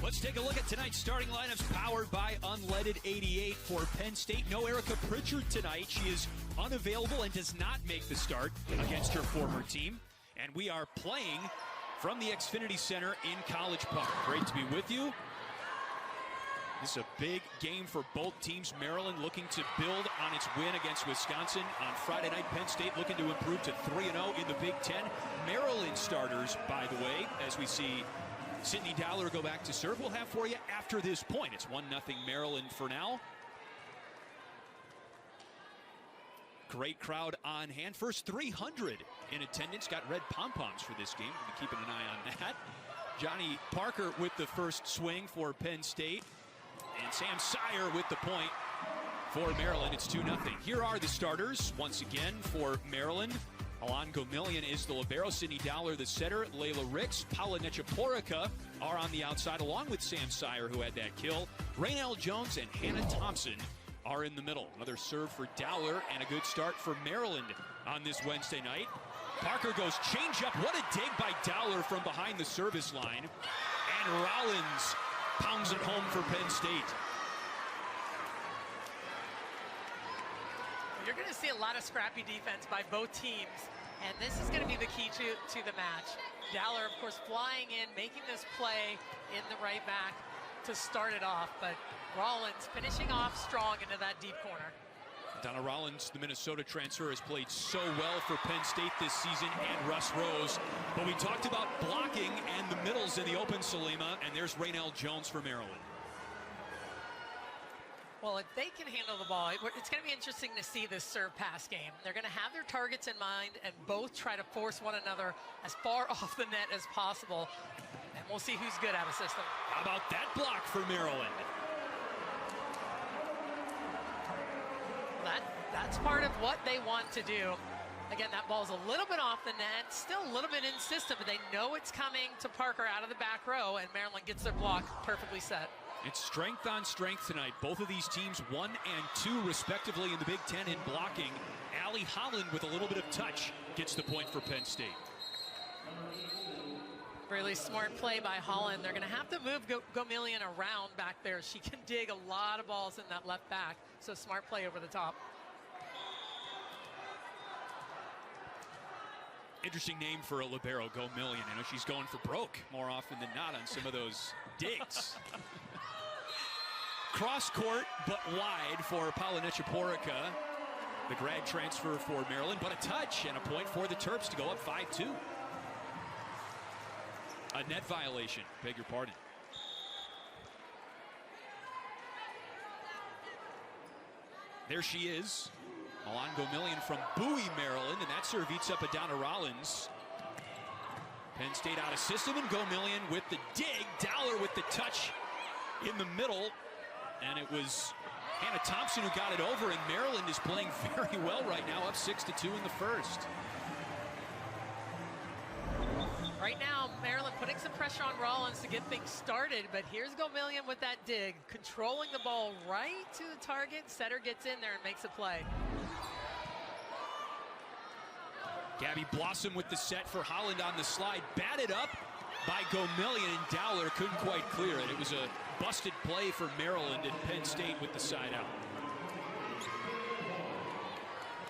Let's take a look at tonight's starting lineups powered by Unleaded 88 for Penn State. No Erica Pritchard tonight. She is unavailable and does not make the start against her former team. And we are playing from the Xfinity Center in College Park. Great to be with you. This is a big game for both teams. Maryland looking to build on its win against Wisconsin on Friday night. Penn State looking to improve to 3-0 in the Big Ten. Maryland starters, by the way, as we see Sydney Dowler go back to serve, we'll have for you after this point. It's 1-0 Maryland for now. Great crowd on hand. First 300 in attendance. Got red pom-poms for this game. We'll be keeping an eye on that. Johnny Parker with the first swing for Penn State. And Sam Sire with the point for Maryland. It's 2-0. Here are the starters once again for Maryland. Alan Gomillion is the libero. Sydney Dowler the setter. Layla Ricks, Paula Nechaporica are on the outside along with Sam Sire, who had that kill. Raynell Jones and Hannah Thompson are in the middle. Another serve for Dowler and a good start for Maryland on this Wednesday night. Parker goes change up. What a dig by Dowler from behind the service line. And Rollins pounds it home for Penn State. You're going to see a lot of scrappy defense by both teams, and this is going to be the key to the match. Dowler, of course, flying in, making this play in the right back to start it off, but Rollins finishing off strong into that deep corner. Donna Rollins, the Minnesota transfer, has played so well for Penn State this season, and Russ Rose. But we talked about blocking and the middles in the open, Salima, and there's Raynell Jones for Maryland. Well, if they can handle the ball, it's going to be interesting to see this serve-pass game. They're going to have their targets in mind and both try to force one another as far off the net as possible. And we'll see who's good out of system. How about that block for Maryland? That's part of what they want to do. Again, that ball's a little bit off the net, still a little bit in system, but they know it's coming to Parker out of the back row, and Maryland gets their block perfectly set. It's strength on strength tonight. Both of these teams 1 and 2 respectively in the Big Ten in blocking. Allie Holland with a little bit of touch gets the point for Penn State. Really smart play by Holland. They're going to have to move Gomillion around back there. She can dig a lot of balls in that left back, so smart play over the top. Interesting name for a libero, Gomillion. I know she's going for broke more often than not on some of those digs. Cross court, but wide for Paula Nechaporica, the grad transfer for Maryland, but a touch and a point for the Terps to go up 5-2. A net violation, beg your pardon. There she is. Alan Gomillion from Bowie, Maryland, and that serve eats up Adana Rollins. Penn State out of system, and Gomillion with the dig. Dowler with the touch in the middle, and it was Hannah Thompson who got it over, and Maryland is playing very well right now, up 6-2 in the first. Right now, Maryland putting some pressure on Rollins to get things started, but here's Gomillion with that dig, controlling the ball right to the target. Setter gets in there and makes a play. Gabby Blossom with the set for Holland on the slide. Batted up by Gomillion, and Dowler couldn't quite clear it. It was a busted play for Maryland, and Penn State with the side out.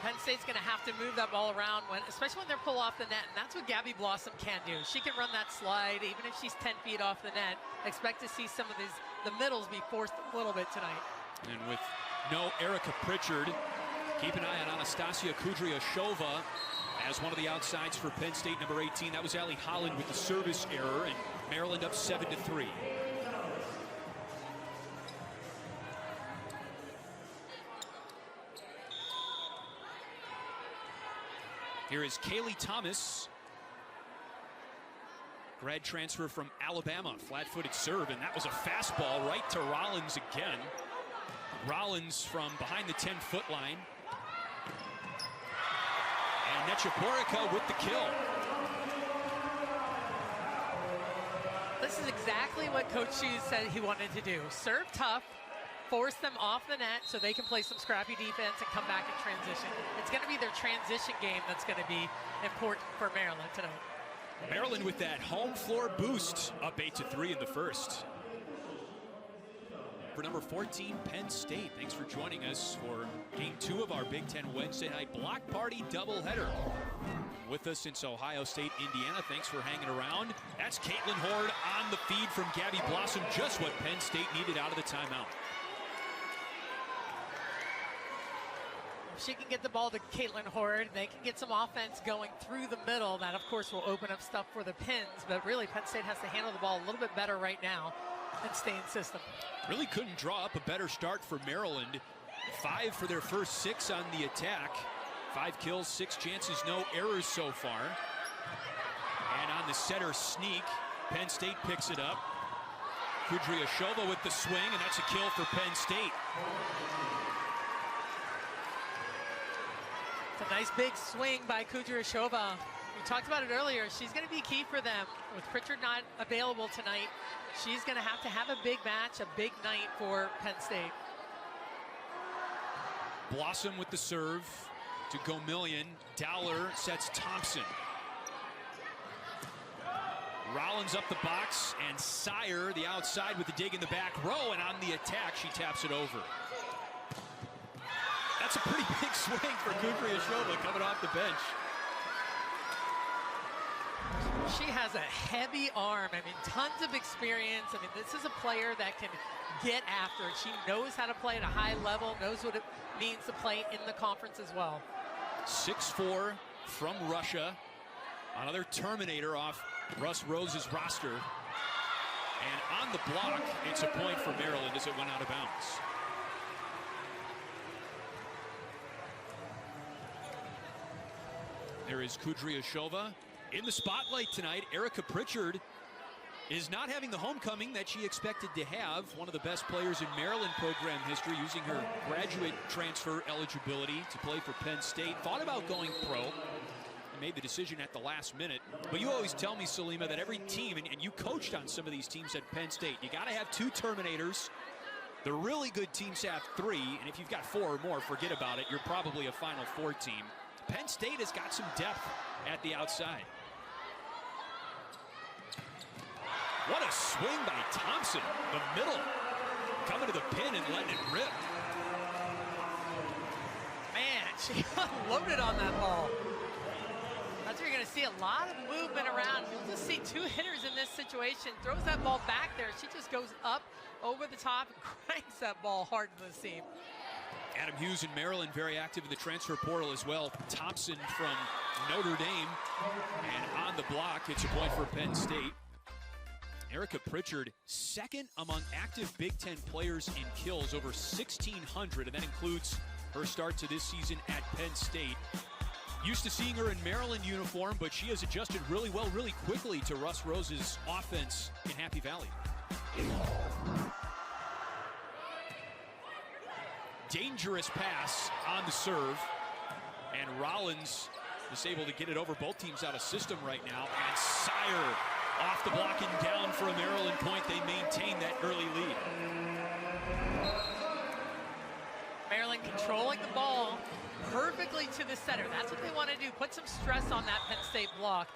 Penn State's going to have to move that ball around, especially when they're pull off the net, and that's what Gabby Blossom can do. She can run that slide, even if she's 10 feet off the net. Expect to see some of the middles be forced a little bit tonight. And with no Erica Pritchard, keep an eye on Anastasia Kudryashova as one of the outsides for Penn State, number 18. That was Allie Holland with the service error, and Maryland up 7-3. Here is Kaylee Thomas, grad transfer from Alabama, flat-footed serve, and that was a fastball right to Rollins again. Rollins from behind the 10-foot line. And Nechaporica with the kill. This is exactly what Coach Hughes said he wanted to do. Serve tough, force them off the net so they can play some scrappy defense and come back in transition. It's going to be their transition game that's going to be important for Maryland tonight. Maryland with that home floor boost, up 8-3 in the first. for number 14, Penn State. Thanks for joining us for Game 2 of our Big Ten Wednesday night block party doubleheader. With us since Ohio State, Indiana. Thanks for hanging around. That's Caitlin Hord on the feed from Gabby Blossom. Just what Penn State needed out of the timeout. If she can get the ball to Caitlin Hord, they can get some offense going through the middle. That, of course, will open up stuff for the Pins. But really, Penn State has to handle the ball a little bit better right now and stay in system. Really couldn't draw up a better start for Maryland. 5 for their first 6 on the attack. 5 kills, 6 chances, no errors so far. And on the setter sneak, Penn State picks it up. Kudryashova with the swing, and that's a kill for Penn State. It's a nice big swing by Kudryashova. We talked about it earlier. She's going to be key for them. With Pritchard not available tonight, she's going to have a big match, a big night for Penn State. Blossom with the serve to Gomillion. Dowler sets Thompson. Rollins up the box, and Sire, the outside with the dig in the back row, and on the attack, she taps it over. That's a pretty big swing for Kudryashova coming off the bench. She has a heavy arm. I mean, tons of experience. I mean, this is a player that can get after it. She knows how to play at a high level, knows what it means to play in the conference as well. 6'4" from Russia. Another Terminator off Russ Rose's roster. And on the block, it's a point for Maryland as it went out of bounds. There is Kudryashova in the spotlight tonight. Erica Pritchard is not having the homecoming that she expected to have. One of the best players in Maryland program history, using her graduate transfer eligibility to play for Penn State. Thought about going pro and made the decision at the last minute. But you always tell me, Salima, that every team, and you coached on some of these teams at Penn State, you got to have 2 Terminators. The really good teams have 3, and if you've got 4 or more, forget about it. You're probably a Final Four team. Penn State has got some depth at the outside. What a swing by Thompson. The middle. Coming to the pin and letting it rip. Man, she unloaded on that ball. That's where you're going to see a lot of movement around. You'll just see 2 hitters in this situation. Throws that ball back there. She just goes up over the top and cranks that ball hard to the seam. Adam Hughes in Maryland, very active in the transfer portal as well. Thompson from Notre Dame. And on the block, it's a point for Penn State. Erica Pritchard, second among active Big Ten players in kills, over 1,600, and that includes her start to this season at Penn State. Used to seeing her in Maryland uniform, but she has adjusted really well, really quickly to Russ Rose's offense in Happy Valley. Dangerous pass on the serve, and Rollins is able to get it over. Both teams out of system right now, and Sire off the block and down for a Maryland point. They maintain that early lead. Maryland controlling the ball perfectly to the center. That's what they want to do, put some stress on that Penn State block.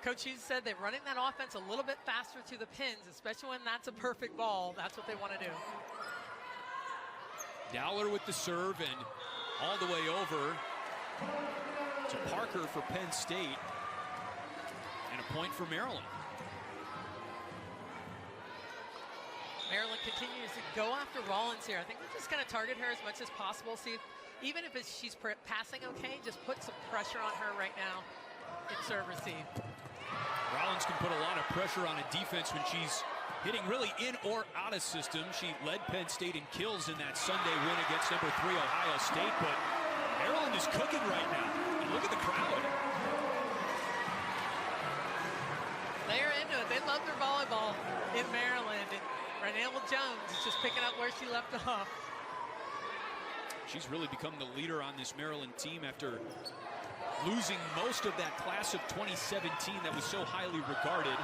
Coach Hughes said they're running that offense a little bit faster to the pins, especially when that's a perfect ball. That's what they want to do. Dowler with the serve, and all the way over to Parker for Penn State, and a point for Maryland. Maryland continues to go after Rollins here. I think they're just going to target her as much as possible. See, even if she's passing okay, just put some pressure on her right now in serve receive. Rollins can put a lot of pressure on a defense when she's hitting really in or out of system. She led Penn State in kills in that Sunday win against number 3 Ohio State, but Maryland is cooking right now. And look at the crowd. They're into it. They love their volleyball in Maryland. And Renelle Jones is just picking up where she left off. She's really become the leader on this Maryland team after losing most of that class of 2017 that was so highly regarded.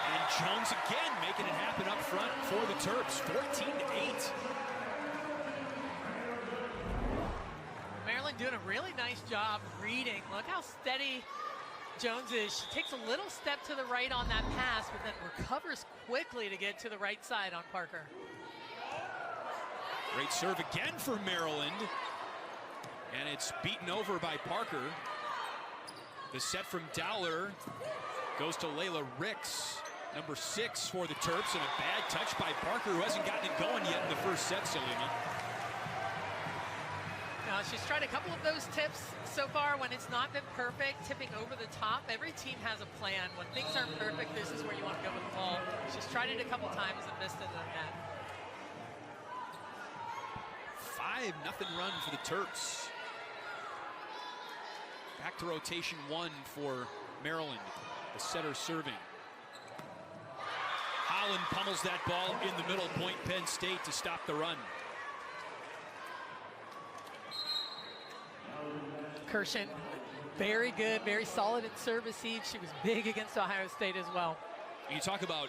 And Jones again making it happen up front for the Terps, 14-8. Maryland doing a really nice job reading. Look how steady Jones is. She takes a little step to the right on that pass, but then recovers recovers quickly to get to the right side on Parker. Great serve again for Maryland. And it's beaten over by Parker. The set from Dowler goes to Layla Ricks, number 6 for the Terps, and a bad touch by Parker, who hasn't gotten it going yet in the first set, Salima. Now, she's tried a couple of those tips so far when it's not been perfect, tipping over the top. Every team has a plan. When things aren't perfect, this is where you want to go with the ball. She's tried it a couple times and missed it in the net. 5-0 run for the Terps. Back to rotation 1 for Maryland. The setter serving. Holland pummels that ball in the middle. Point Penn State to stop the run. Kirshen, very good, very solid in service each. She was big against Ohio State as well. You talk about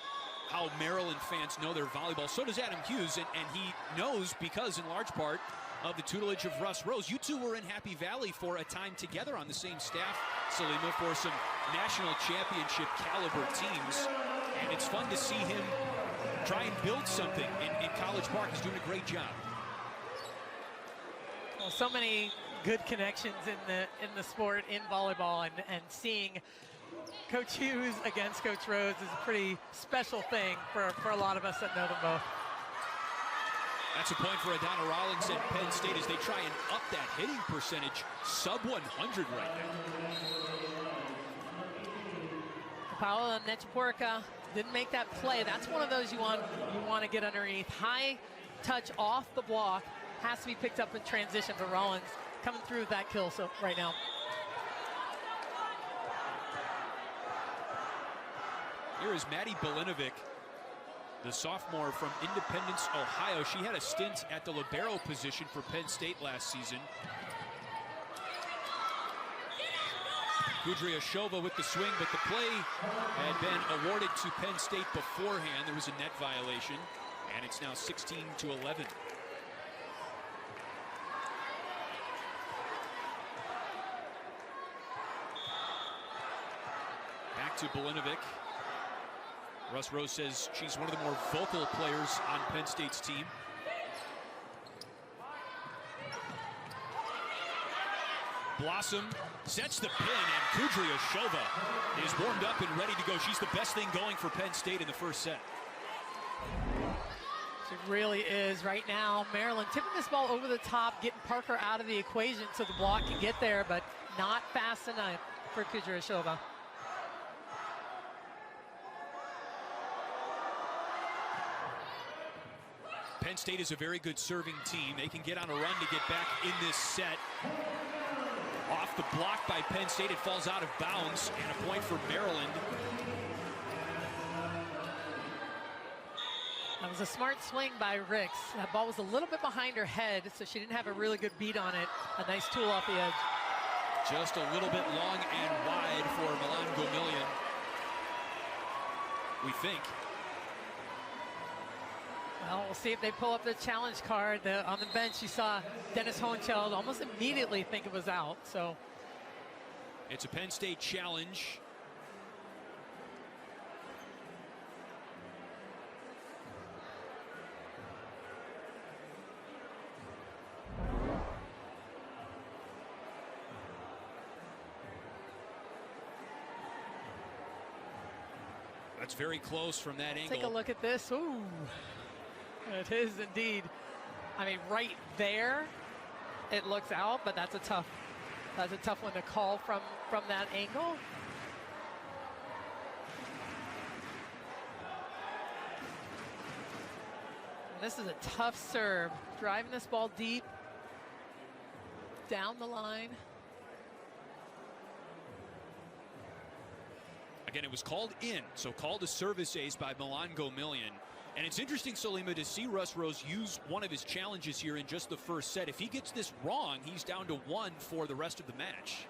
how Maryland fans know their volleyball. So does Adam Hughes, and he knows because, in large part, of the tutelage of Russ Rose. You two were in Happy Valley for a time together on the same staff, Salima, for some national championship caliber teams. And it's fun to see him try and build something in College Park. He's doing a great job. Well, so many good connections in the sport, in volleyball, and seeing Coach Hughes against Coach Rose is a pretty special thing for a lot of us that know them both. That's a point for Adana Rollins and Penn State as they try and up that hitting percentage, sub 100 right now. Paola Nechaporka didn't make that play. That's one of those you want to get underneath. High touch off the block has to be picked up in transition, but Rollins coming through with that kill so right now. Here is Maddie Belinovic, the sophomore from Independence, Ohio. She had a stint at the libero position for Penn State last season. Kudryashova with the swing, but the play had been awarded to Penn State beforehand. There was a net violation, and it's now 16-11. Back to Belinovic. Russ Rose says she's one of the more vocal players on Penn State's team. Blossom sets the pin, and Kudryashova is warmed up and ready to go. She's the best thing going for Penn State in the first set. She really is right now. Maryland tipping this ball over the top, getting Parker out of the equation so the block can get there, but not fast enough for Kudryashova. Penn State is a very good serving team. They can get on a run to get back in this set. Off the block by Penn State, it falls out of bounds, and a point for Maryland. That was a smart swing by Ricks. That ball was a little bit behind her head, so she didn't have a really good beat on it. A nice tool off the edge. Just a little bit long and wide for Milan Gomillion, we think. Well, we'll see if they pull up the challenge card. On the bench, you saw Dennis Hohenchild almost immediately think it was out. So it's a Penn State challenge. That's very close from that angle. Take a look at this. Ooh. It is indeed. I mean, right there, it looks out, but that's a tough one to call from that angle. And this is a tough serve, driving this ball deep down the line. Again, it was called in, so called a service ace by Milan Gomillion. And it's interesting, Salima, to see Russ Rose use one of his challenges here in just the first set. If he gets this wrong, he's down to 1 for the rest of the match.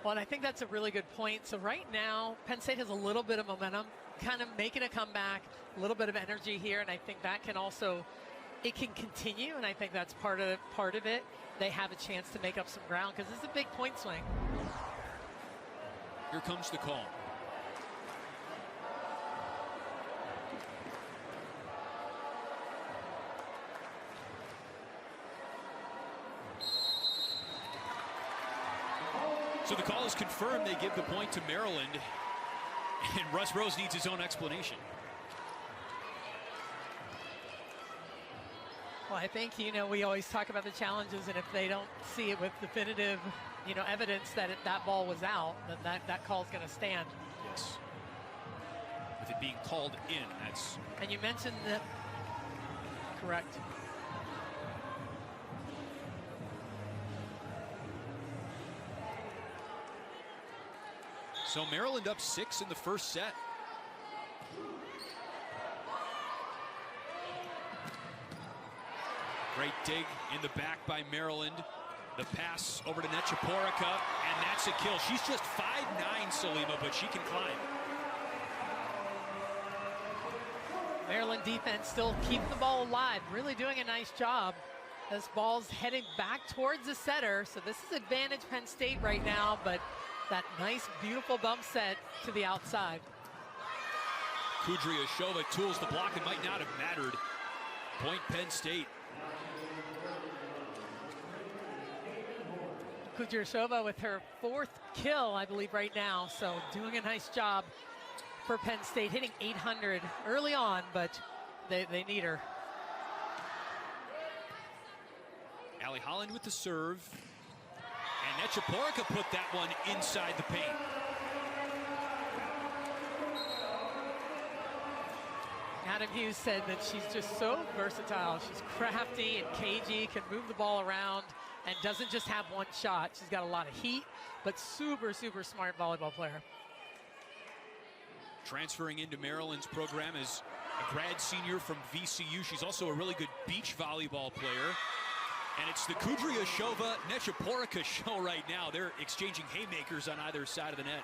Well, and I think that's a really good point. So right now, Penn State has a little bit of momentum, kind of making a comeback, a little bit of energy here, and I think that can also, it can continue, and I think that's part of it. They have a chance to make up some ground because this is a big point swing. Here comes the call. So the call is confirmed. They give the point to Maryland. And Russ Rose needs his own explanation. Well, I think, we always talk about the challenges, and if they don't see it with definitive, evidence that that ball was out, then that call's going to stand. Yes. With it being called in, that's... And you mentioned that, correct. So Maryland up 6 in the first set. Great dig in the back by Maryland. The pass over to Nechaporica, and that's a kill. She's just 5'9", Salima, but she can climb. Maryland defense still keeping the ball alive, really doing a nice job. This ball's heading back towards the setter, so this is advantage Penn State right now, but that nice, beautiful bump set to the outside. Kudryashova tools the block. It might not have mattered. Point Penn State. Kudryashova with her 4th kill, I believe, right now, so doing a nice job for Penn State, hitting 800 early on, but they need her. Allie Holland with the serve. And Nechaporica put that one inside the paint. Adam Hughes said that she's just so versatile. She's crafty and cagey, can move the ball around, and doesn't just have one shot. She's got a lot of heat, but super, super smart volleyball player. Transferring into Maryland's program is a grad senior from VCU. She's also a really good beach volleyball player. And it's the Kudryashova Nechaporica show right now. They're exchanging haymakers on either side of the net.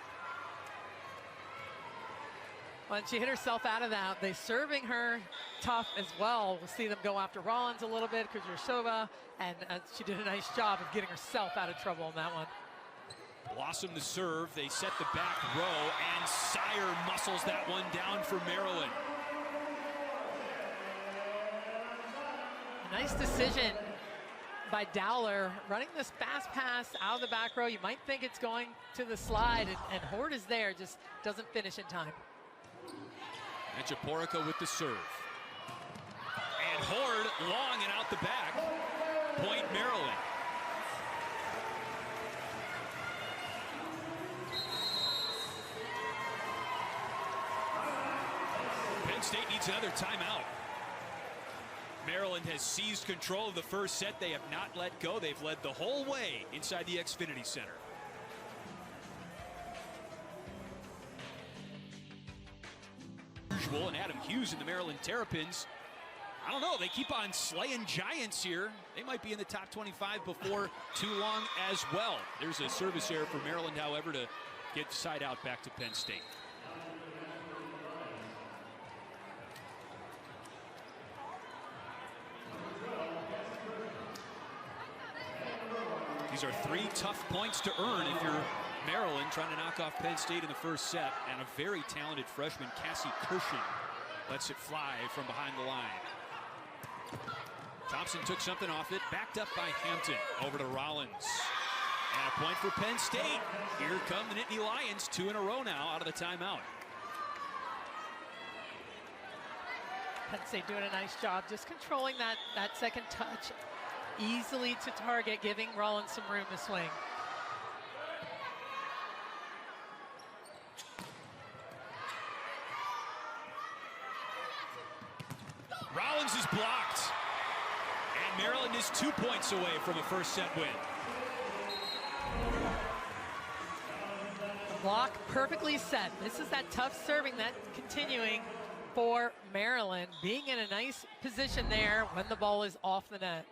When she hit herself out of that, they serving her tough as well. We'll see them go after Rollins a little bit, Kudryashova, and she did a nice job of getting herself out of trouble on that one. Blossom the serve. They set the back row, and Sire muscles that one down for Maryland. A nice decision by Dowler, running this fast pass out of the back row. You might think it's going to the slide, and Horde is there, just doesn't finish in time. Nechaporica with the serve. And Horde long and out the back. Point Maryland. Penn State needs another timeout. Maryland has seized control of the first set. They have not let go. They've led the whole way inside the Xfinity Center. And Adam Hughes and the Maryland Terrapins, I don't know, they keep on slaying giants here. They might be in the top 25 before too long as well. There's a service error for Maryland, however, to get side out back to Penn State. These are 3 tough points to earn if you're Maryland, trying to knock off Penn State in the first set. And a very talented freshman, Cassie Cushing, lets it fly from behind the line. Thompson took something off it, backed up by Hampton. Over to Rollins. And a point for Penn State. Here come the Nittany Lions, 2 in a row now out of the timeout. Penn State doing a nice job just controlling that second touch. Easily to target, giving Rollins some room to swing. Rollins is blocked. And Maryland is 2 points away from a first set win. The block perfectly set. This is that tough serving that continuing for Maryland. Being in a nice position there when the ball is off the net.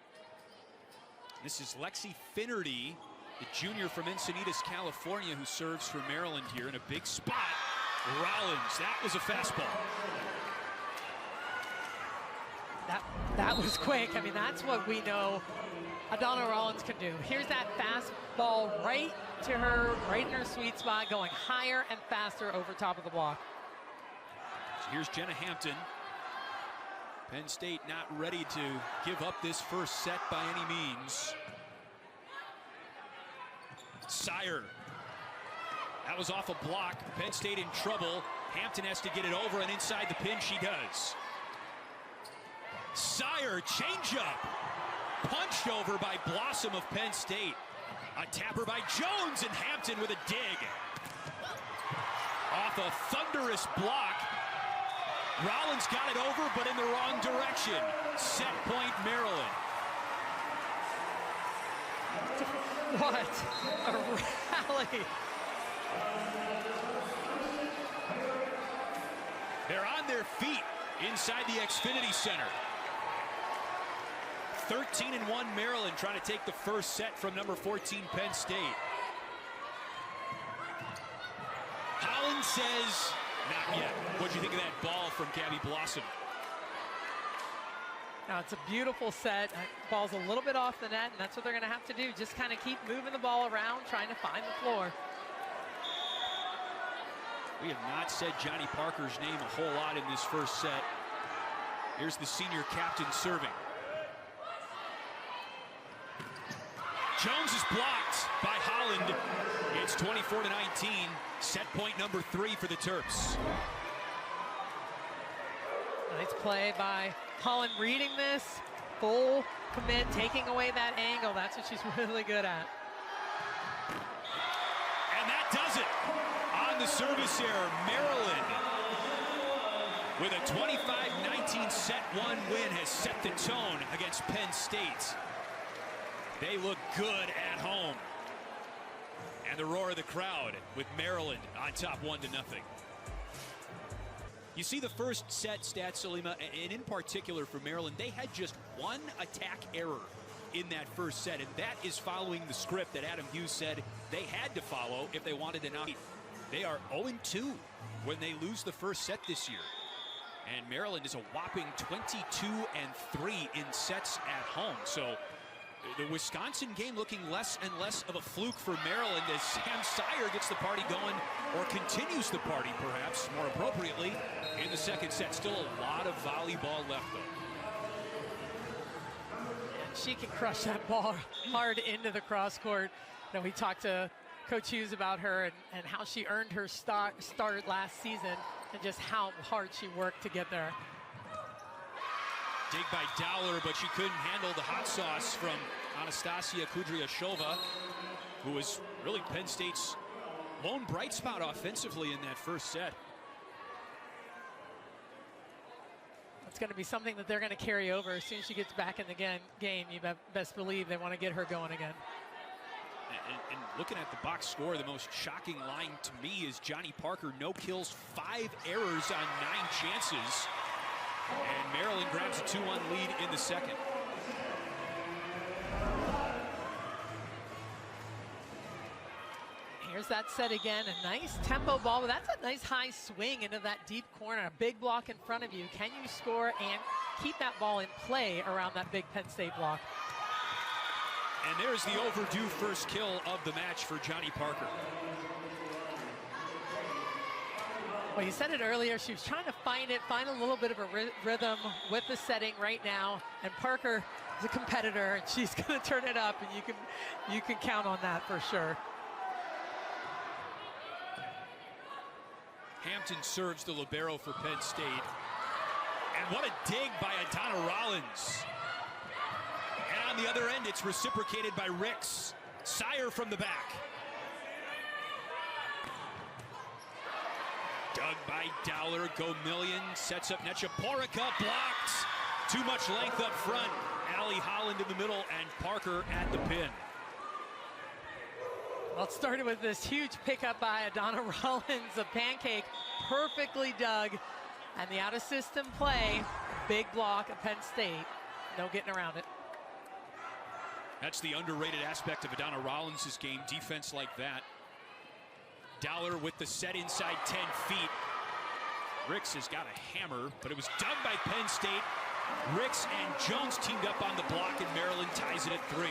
This is Lexi Finnerty, the junior from Encinitas, California, who serves for Maryland here in a big spot. Rollins, that was a fastball. That was quick. I mean, that's what we know Adana Rollins can do. Here's that fastball right to her, right in her sweet spot, going higher and faster over top of the block. So here's Jenna Hampton. Penn State not ready to give up this first set by any means. Sire That was off a block. Penn State in trouble. Hampton has to get it over, and inside the pin she does. Sire, changeup. Punched over by Blossom of Penn State. A tapper by Jones, and Hampton with a dig. Off a thunderous block. Rollins got it over, but in the wrong direction. Set point, Maryland. What a rally. They're on their feet inside the Xfinity Center. 13-1 Maryland trying to take the first set from number 14 Penn State. Holland says, not yet. What'd you think of that ball from Gabby Blossom? Now it's a beautiful set. Ball's a little bit off the net, and that's what they're going to have to do. Just kind of keep moving the ball around, trying to find the floor. We have not said Johnny Parker's name a whole lot in this first set. Here's the senior captain serving. Jones is blocked by Holland. It's 24-19. Set point number 3 for the Terps. Nice play by Holland, reading this. Full commit, taking away that angle. That's what she's really good at. And that does it. On the service error, Maryland, with a 25-19 set 1 win, has set the tone against Penn State. They look good at home. And the roar of the crowd with Maryland on top 1-0. You see the first set stats, Salima, and in particular for Maryland, they had just one attack error in that first set, and that is following the script that Adam Hughes said they had to follow if they wanted to knock. They are 0-2 when they lose the first set this year. And Maryland is a whopping 22-3 in sets at home. So the Wisconsin game looking less and less of a fluke for Maryland as Sam Sire gets the party going, or continues the party perhaps more appropriately in the second set. Still a lot of volleyball left though. She can crush that ball hard into the cross court. You know, we talked to Coach Hughes about her and how she earned her start last season and just how hard she worked to get there. Dig by Dowler, but she couldn't handle the hot sauce from Anastasia Kudryashova, who was really Penn State's lone bright spot offensively in that first set. It's going to be something that they're going to carry over as soon as she gets back in the game. You best believe they want to get her going again. And looking at the box score, the most shocking line to me is Johnny Parker, no kills, 5 errors on 9 chances. And Maryland grabs a 2-1 lead in the second. Here's that set again, a nice tempo ball, but that's a nice high swing into that deep corner, a big block in front of you. Can you score and keep that ball in play around that big Penn State block? And there's the overdue first kill of the match for Johnny Parker. Well, you said it earlier, she was trying to find a little bit of a rhythm with the setting right now, and Parker is a competitor, and she's going to turn it up, and you can count on that for sure. Hampton serves the libero for Penn State. And what a dig by Adana Rollins. And on the other end, it's reciprocated by Ricks. Sire from the back. Dug by Dowler. Gomillion sets up Nechaporica. Blocked. Too much length up front. Allie Holland in the middle and Parker at the pin. Well, it started with this huge pickup by Adana Rollins, a pancake perfectly dug, and the out-of-system play, big block of Penn State. No getting around it. That's the underrated aspect of Adana Rollins' game, defense like that. Dowler with the set inside 10 feet. Ricks has got a hammer, but it was dug by Penn State. Ricks and Jones teamed up on the block, and Maryland ties it at 3.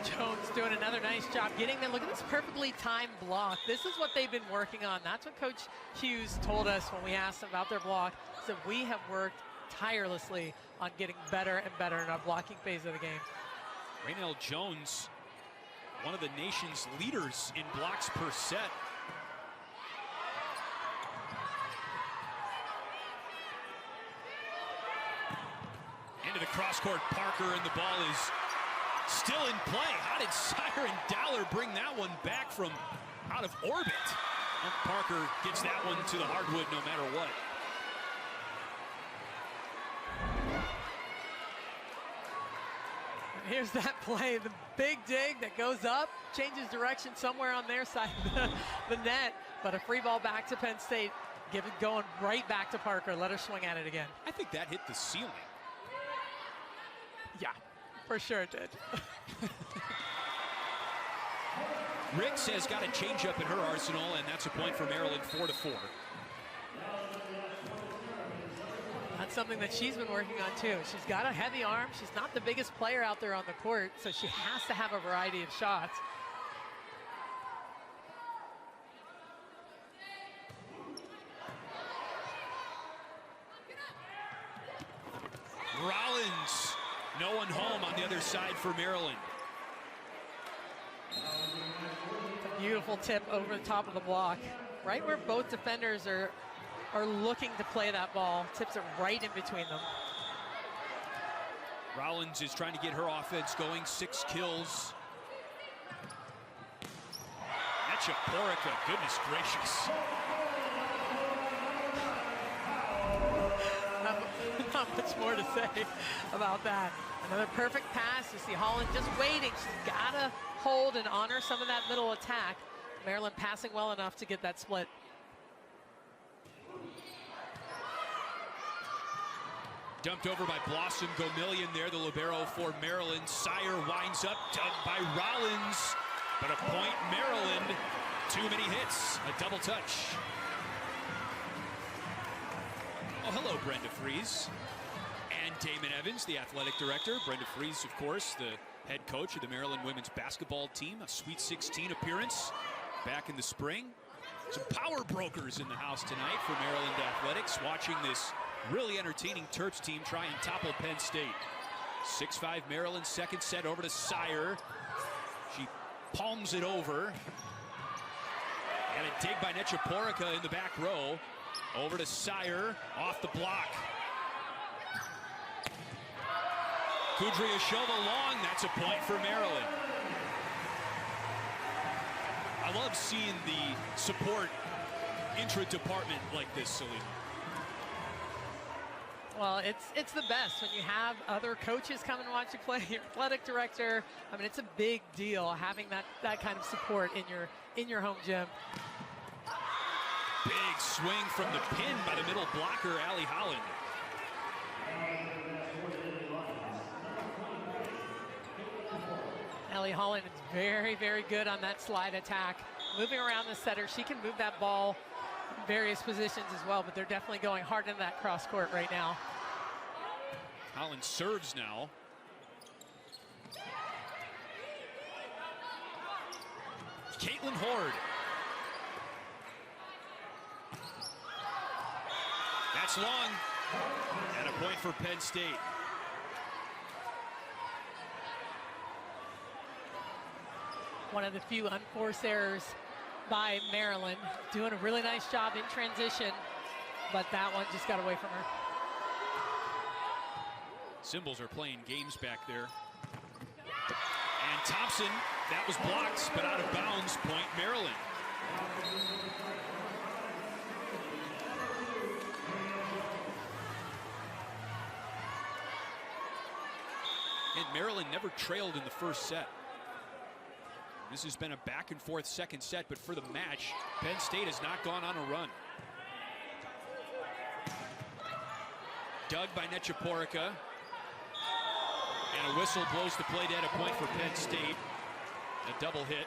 Jones doing another nice job getting them. Look at this perfectly timed block. This is what they've been working on. That's what Coach Hughes told us when we asked him about their block. He said, we have worked tirelessly on getting better and better in our blocking phase of the game. Raynell Jones one of the nation's leaders in blocks per set. Into the cross-court, Parker, and the ball is still in play. How did Sire and Dowler bring that one back from out of orbit? Well, Parker gets that one to the hardwood no matter what. Here's that play, the big dig that goes up, changes direction somewhere on their side of the net, but a free ball back to Penn State. Give it going right back to Parker. Let her swing at it again. I think that hit the ceiling. Yeah, for sure it did. Ricks has got a changeup in her arsenal, and that's a point for Maryland, 4-4. That's something that she's been working on too. She's got a heavy arm. She's not the biggest player out there on the court, so she has to have a variety of shots. Rollins, no one home on the other side for Maryland. Beautiful tip over the top of the block, right where both defenders are looking to play that ball. Tips it right in between them. Rollins is trying to get her offense going, 6 kills. Nechaporica, goodness gracious. Not much more to say about that. Another perfect pass. You see Holland just waiting. She's got to hold and honor some of that middle attack. Maryland passing well enough to get that split. Dumped over by Blossom. Gomillion there, the libero for Maryland. Sire winds up, dug by Rollins. But a point, Maryland. Too many hits, a double touch. Oh, hello, Brenda Fries. And Damon Evans, the athletic director. Brenda Fries, of course, the head coach of the Maryland women's basketball team. A Sweet 16 appearance back in the spring. Some power brokers in the house tonight for Maryland athletics. Watching this really entertaining Terps team try and topple Penn State. 6-5 Maryland, second set over to Sire. She palms it over. And a dig by Nechaporica in the back row. Over to Sire, off the block. Kudryashova long, that's a point for Maryland. I love seeing the support intra-department like this, Selena. Well, it's the best when you have other coaches come and watch you play, your athletic director. I mean, it's a big deal having that kind of support in your home gym. Big swing from the pin by the middle blocker, Allie Holland. Allie Holland is very, very good on that slide attack. Moving around the setter, she can move that ball in various positions as well, but they're definitely going hard into that cross court right now. Holland serves now. Caitlin Horde. That's long, and a point for Penn State. One of the few unforced errors by Maryland. Doing a really nice job in transition, but that one just got away from her. Cymbals are playing games back there. And Thompson, that was blocked, but out of bounds, point Maryland. And Maryland never trailed in the first set. This has been a back and forth second set, but for the match, Penn State has not gone on a run. Dug by Nechaporica. And a whistle blows the play dead, a point for Penn State. A double hit.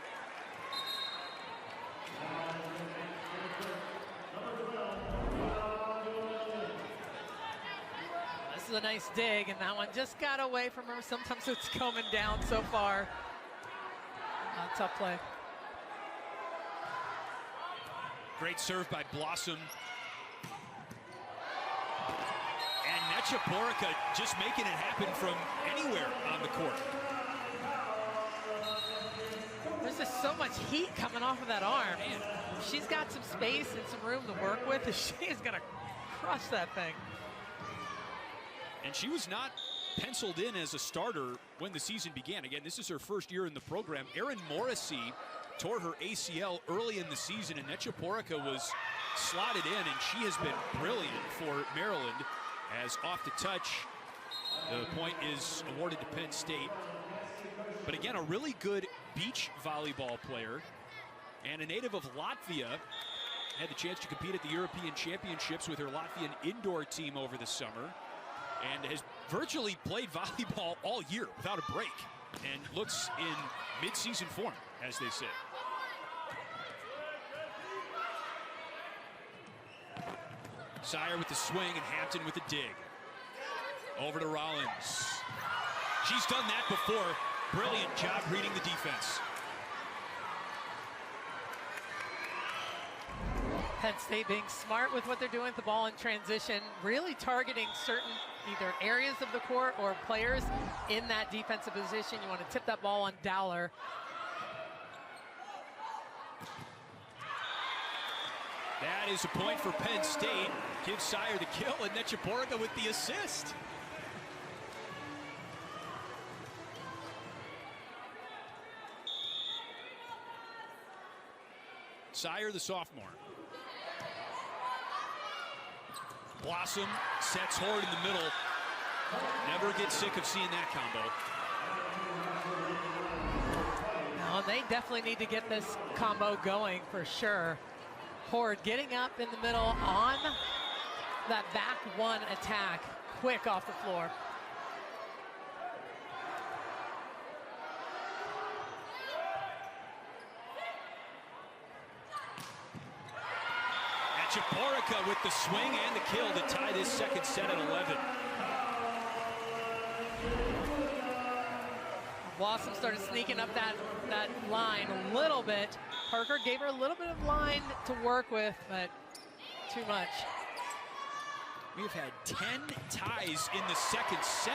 This is a nice dig, and that one just got away from her. Sometimes it's coming down so far. Tough play. Great serve by Blossom. And Nechaporica just making it happen from anywhere on the court. just so much heat coming off of that arm. She's got some space and some room to work with. She is going to crush that thing. And she was not penciled in as a starter when the season began. Again, this is her first year in the program. Erin Morrissey tore her ACL early in the season, and Necheporica was slotted in, and she has been brilliant for Maryland. As off the touch, the point is awarded to Penn State. But again, a really good beach volleyball player and a native of Latvia. Had the chance to compete at the European Championships with her Latvian indoor team over the summer, and has virtually played volleyball all year without a break, and looks in mid-season form, as they say. Sire with the swing and Hampton with the dig. Over to Rollins. She's done that before. Brilliant job reading the defense. Penn State being smart with what they're doing with the ball in transition, really targeting certain either areas of the court or players in that defensive position. You want to tip that ball on Dowler. That is a point for Penn State. Gives Sire the kill, and Necheporica with the assist. Sire, the sophomore. Blossom sets Horde in the middle. Never get sick of seeing that combo. Now, they definitely need to get this combo going for sure. Horde getting up in the middle on that back one attack, quick off the floor. Necheporica with the swing and the kill to tie this second set at 11. Blossom started sneaking up that line a little bit. Parker gave her a little bit of line to work with, but too much. We have had 10 ties in the second set.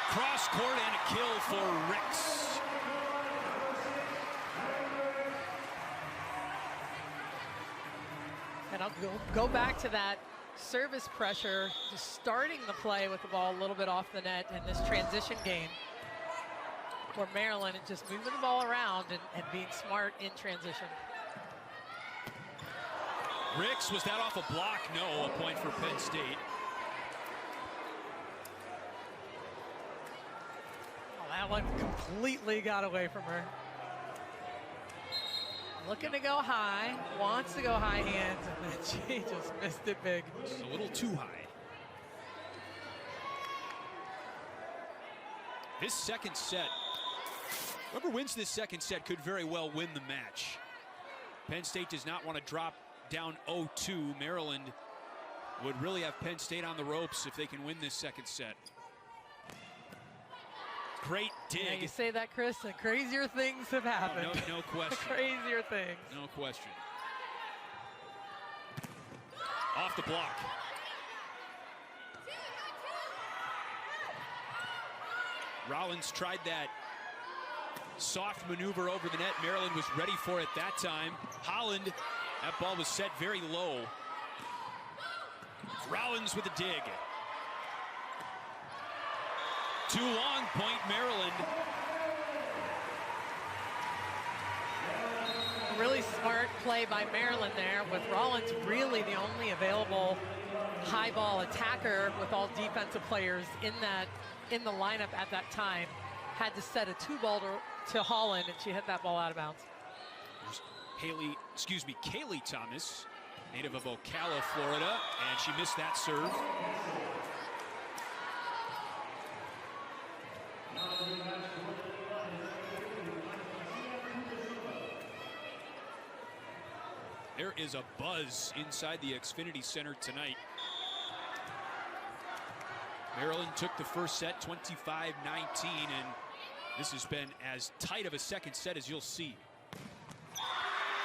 Cross court and a kill for Ricks. And I'll go back to that service pressure, just starting the play with the ball a little bit off the net in this transition game, where Maryland is just moving the ball around and being smart in transition. Ricks, was that off a block? No, a point for Penn State. Oh, that one completely got away from her. Looking to go high, wants to go high hands, and then she just missed it big. Just a little too high. This second set, whoever wins this second set could very well win the match. Penn State does not want to drop down 0-2. Maryland would really have Penn State on the ropes if they can win this second set. Great dig. Yeah, you say that, Chris, and crazier things have happened. No question. Crazier things. No question. Off the block. Rollins tried that soft maneuver over the net. Maryland was ready for it that time. Holland, that ball was set very low. Rollins with a dig. Too long, point Maryland. Really smart play by Maryland there, with Rollins really the only available high ball attacker with all defensive players in the lineup at that time. Had to set a 2-ball to Holland, and she hit that ball out of bounds. There's Kaylee Thomas, native of Ocala, Florida, and she missed that serve. There is a buzz inside the Xfinity Center tonight. Maryland took the first set 25-19, and this has been as tight of a second set as you'll see.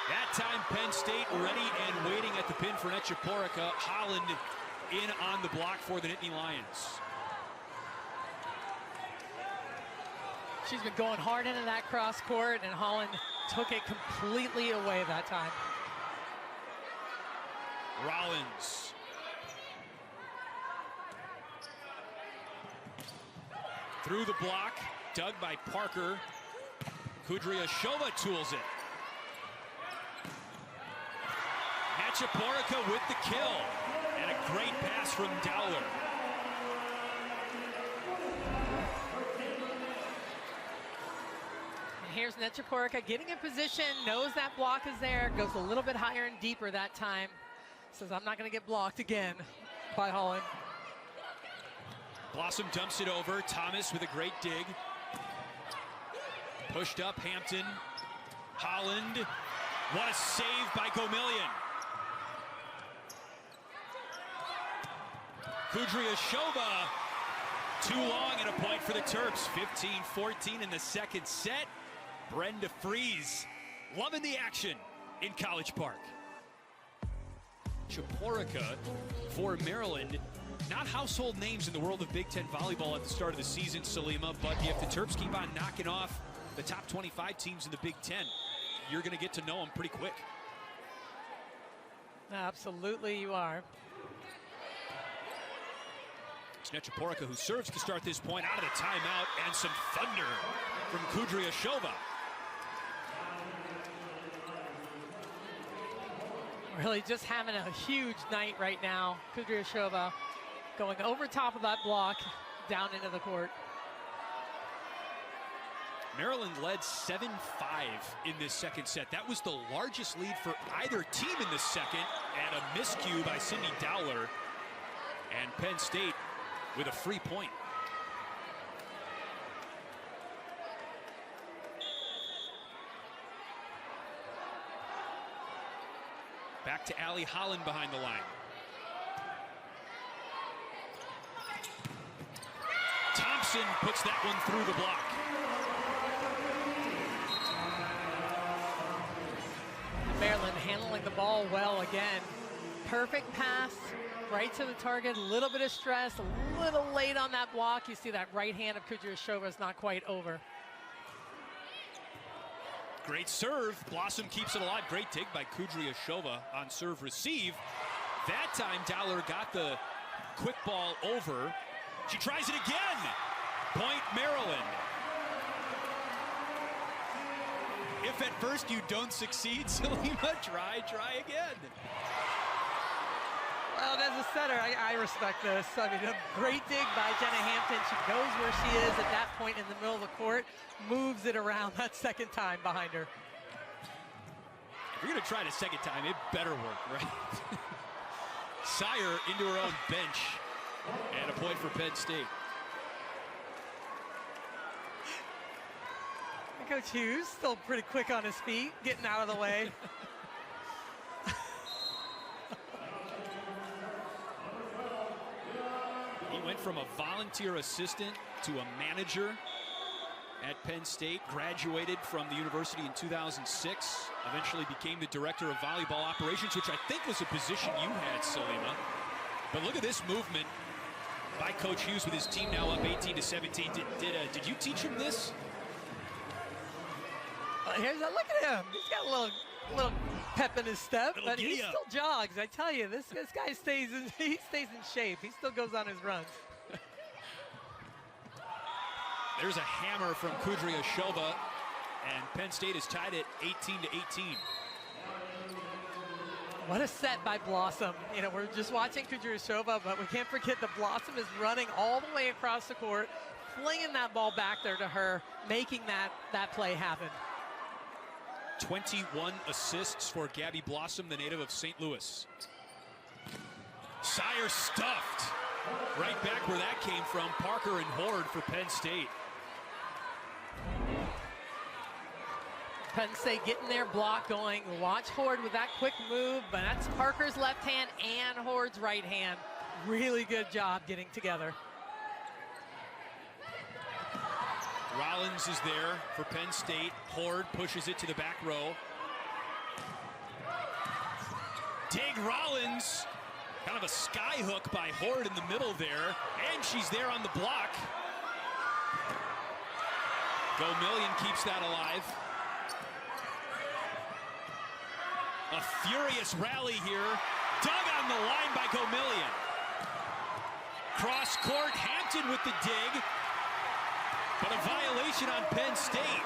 That time Penn State ready and waiting at the pin for Necheporica. Holland in on the block for the Nittany Lions. She's been going hard into that cross court, and Holland took it completely away that time. Rollins. Through the block, dug by Parker. Kudryashova tools it. Nechaporika with the kill. And a great pass from Dowler. And here's Nechaporika getting in position, knows that block is there, goes a little bit higher and deeper that time. Says, I'm not going to get blocked again by Holland. Blossom dumps it over. Thomas with a great dig. Pushed up, Hampton. Holland. What a save by Gomillion. Kudryashova. Too long and a point for the Terps. 15-14 in the second set. Brenda Fries loving the action in College Park. Nechaporika for Maryland. Not household names in the world of Big Ten volleyball at the start of the season, Salima, but if the Terps keep on knocking off the top 25 teams in the Big Ten, you're going to get to know them pretty quick. Absolutely you are. It's Nechaporika who serves to start this point out of the timeout, and some thunder from Kudryashova. Really just having a huge night right now. Kudryashova going over top of that block, down into the court. Maryland led 7-5 in this second set. That was the largest lead for either team in the second, and a miscue by Sydney Dowler. And Penn State with a free point. Back to Allie Holland behind the line. Thompson puts that one through the block. Maryland handling the ball well again. Perfect pass, right to the target, a little bit of stress, a little late on that block. You see that right hand of Kudryashova is not quite over. Great serve. Blossom keeps it alive. Great dig by Kudryashova on serve receive. That time Dowler got the quick ball over. She tries it again. Point Maryland. If at first you don't succeed, Salima, try again. Well, as a setter, I respect this. I mean, a great dig by Jenna Hampton. She knows where she is at that point in the middle of the court, moves it around that second time behind her. If you're going to try it a second time, it better work, right? Sire into her own bench, and a point for Penn State. Coach Hughes still pretty quick on his feet, getting out of the way. He went from a volunteer assistant to a manager at Penn State, graduated from the university in 2006, eventually became the director of volleyball operations, which I think was a position you had, Salima. But look at this movement by Coach Hughes with his team now up 18-17. Did you teach him this? Here's a look at him. He's got a little pep in his step, but he still jogs. I tell you, this guy stays in shape. He still goes on his runs. There's a hammer from Kudryashova, and Penn State is tied at 18-18. What a set by Blossom. You know, we're just watching Kudryashova, but we can't forget that Blossom is running all the way across the court, flinging that ball back there to her, making that play happen. 21 assists for Gabby Blossom, the native of St. Louis. Sire stuffed. Right back where that came from, Parker and Horde for Penn State. Penn State getting their block going. Watch Horde with that quick move, but that's Parker's left hand and Horde's right hand. Really good job getting together. Rollins is there for Penn State. Horde pushes it to the back row. Dig Rollins. Kind of a sky hook by Horde in the middle there. And she's there on the block. Gomillion keeps that alive. A furious rally here. Dug on the line by Gomillion. Cross court, Hampton with the dig. But a violation on Penn State.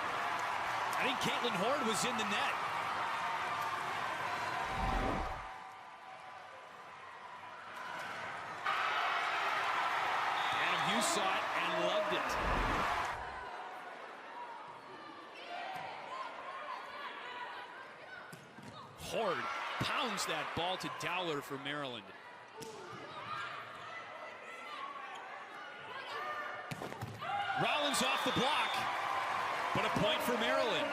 I think Caitlin Horde was in the net. Adam Hughes saw it and loved it. Horde pounds that ball to Dowler for Maryland. Rollins off the block, but a point for Maryland.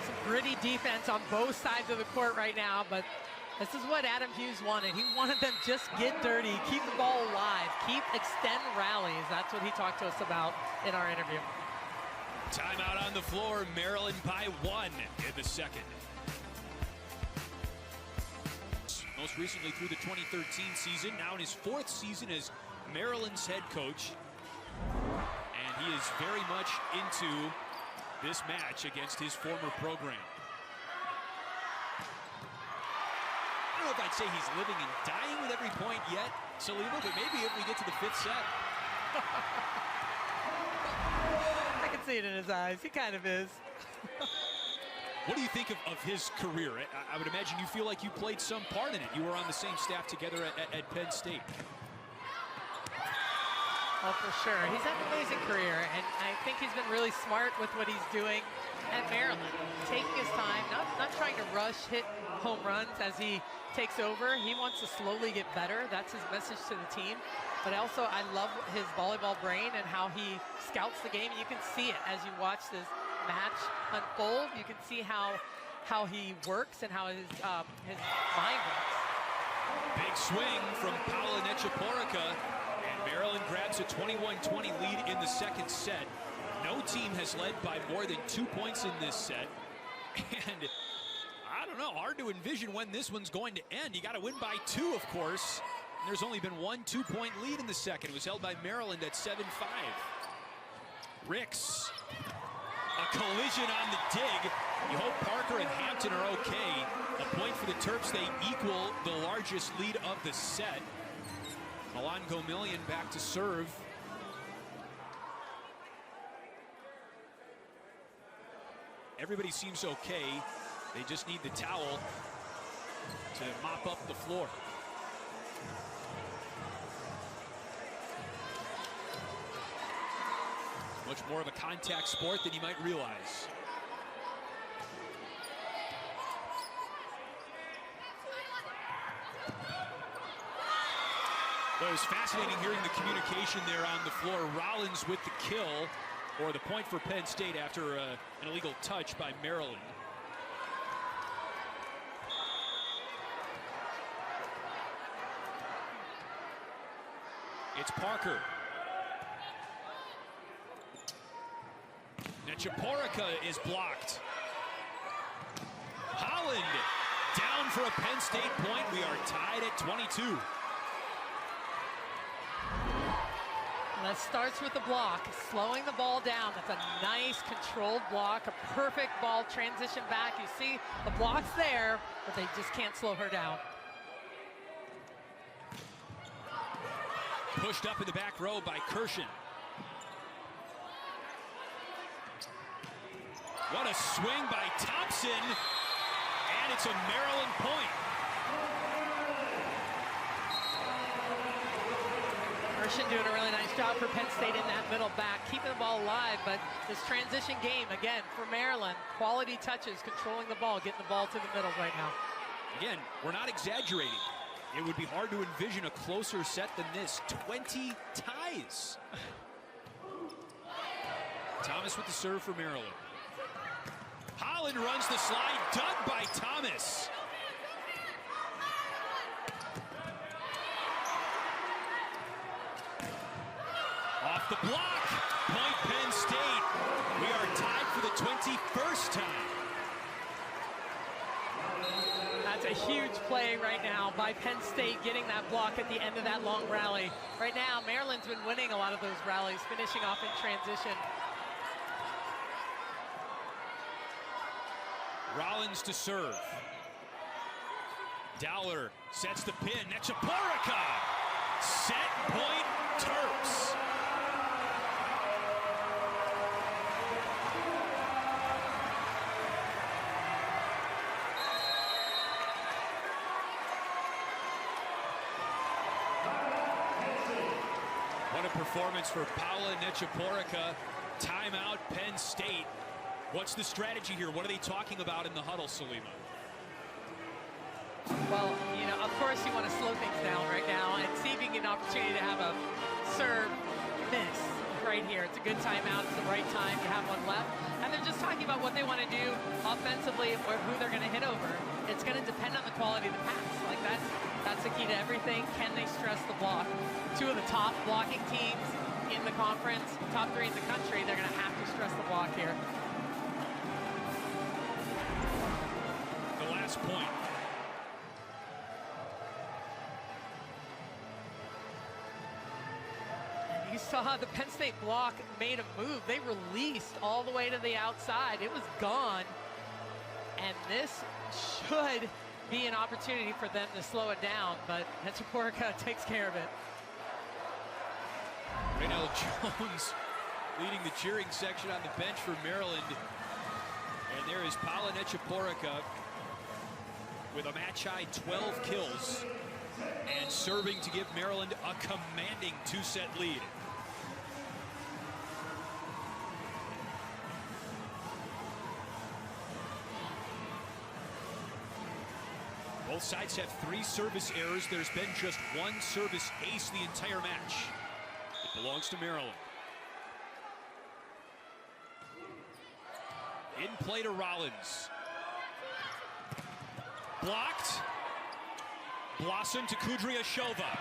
Some gritty defense on both sides of the court right now, but this is what Adam Hughes wanted. He wanted them just get dirty, keep the ball alive, extend rallies. That's what he talked to us about in our interview. Timeout on the floor, Maryland by 1 in the second. Most recently through the 2013 season, now in his 4th season as Maryland's head coach. And he is very much into this match against his former program. I don't know if I'd say he's living and dying with every point yet, Salima, but maybe if we get to the 5th set. I can see it in his eyes. He kind of is. What do you think of his career? I would imagine you feel like you played some part in it. You were on the same staff together at Penn State. Oh, for sure. He's had an amazing career, and I think he's been really smart with what he's doing at Maryland. Taking his time, not trying to rush, hit home runs as he takes over. He wants to slowly get better. That's his message to the team. But also, I love his volleyball brain and how he scouts the game. You can see it as you watch this match unfold. You can see how he works and how his mind works. Big swing from Paula Nechaporica, and Maryland grabs a 21-20 lead in the second set. No team has led by more than 2 points in this set, and I don't know, hard to envision when this one's going to end. You got to win by 2, of course. And there's only been one 2-point lead in the second. It was held by Maryland at 7-5. Ricks. A collision on the dig. You hope Parker and Hampton are okay. A point for the Terps. They equal the largest lead of the set. Milan Gomillion back to serve. Everybody seems okay. They just need the towel to mop up the floor. Much more of a contact sport than you might realize. Well, it was fascinating hearing the communication there on the floor. Rollins with the kill, or the point for Penn State after an illegal touch by Maryland. It's Parker. Nechaporica is blocked. Holland down for a Penn State point. We are tied at 22. That starts with the block, slowing the ball down. That's a nice controlled block, a perfect ball transition back. You see the block's there, but they just can't slow her down. Pushed up in the back row by Kirshen. What a swing by Thompson, and it's a Maryland point. Kirshen doing a really nice job for Penn State in that middle back, keeping the ball alive, but this transition game, again, for Maryland, quality touches, controlling the ball, getting the ball to the middle right now. Again, we're not exaggerating. It would be hard to envision a closer set than this. 20 ties. Thomas with the serve for Maryland. Holland runs the slide, dug by Thomas. Off the block, point Penn State. We are tied for the 21st time. That's a huge play right now by Penn State, getting that block at the end of that long rally. Right now, Maryland's been winning a lot of those rallies, finishing off in transition. Rollins to serve. Dowler sets the pin. Nechaporica. Set point Terps. What a performance for Paula Nechaporica. Timeout, Penn State. What's the strategy here? What are they talking about in the huddle, Salima? Well, you know, of course you want to slow things down right now and see if you get an opportunity to have a serve miss right here. It's a good timeout. It's the right time to have one left. And they're just talking about what they want to do offensively or who they're going to hit over. It's going to depend on the quality of the pass. Like that's the key to everything. Can they stress the block? Two of the top blocking teams in the conference, top 3 in the country, they're going to have to stress the block here. The last point. And you saw the Penn State block made a move. They released all the way to the outside. It was gone. And this should be an opportunity for them to slow it down, but Nechaporica takes care of it. Raynell Jones leading the cheering section on the bench for Maryland. And there is Paula Nechaporica with a match-high 12 kills and serving to give Maryland a commanding 2-set lead. Both sides have 3 service errors. There's been just 1 service ace the entire match. It belongs to Maryland. In play to Rollins. Blocked. Blossom to Kudryashova.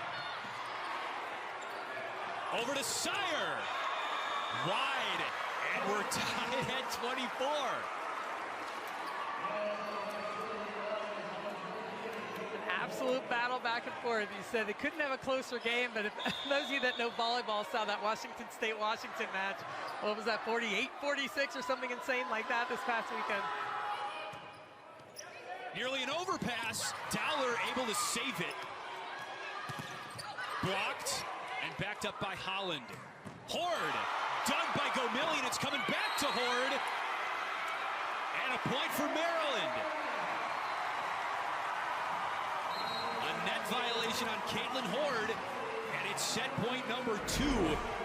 Over to Sire. Wide. And we're tied at 24. Absolute battle back and forth. You said they couldn't have a closer game, but if those of you that know volleyball saw that Washington State-Washington match, what was that, 48-46 or something insane like that this past weekend? Nearly an overpass. Dowler able to save it. Blocked and backed up by Holland. Horde done by Gomillion. It's coming back to Horde. And a point for Maryland. A net violation on Caitlin Horde. And it's set point number 2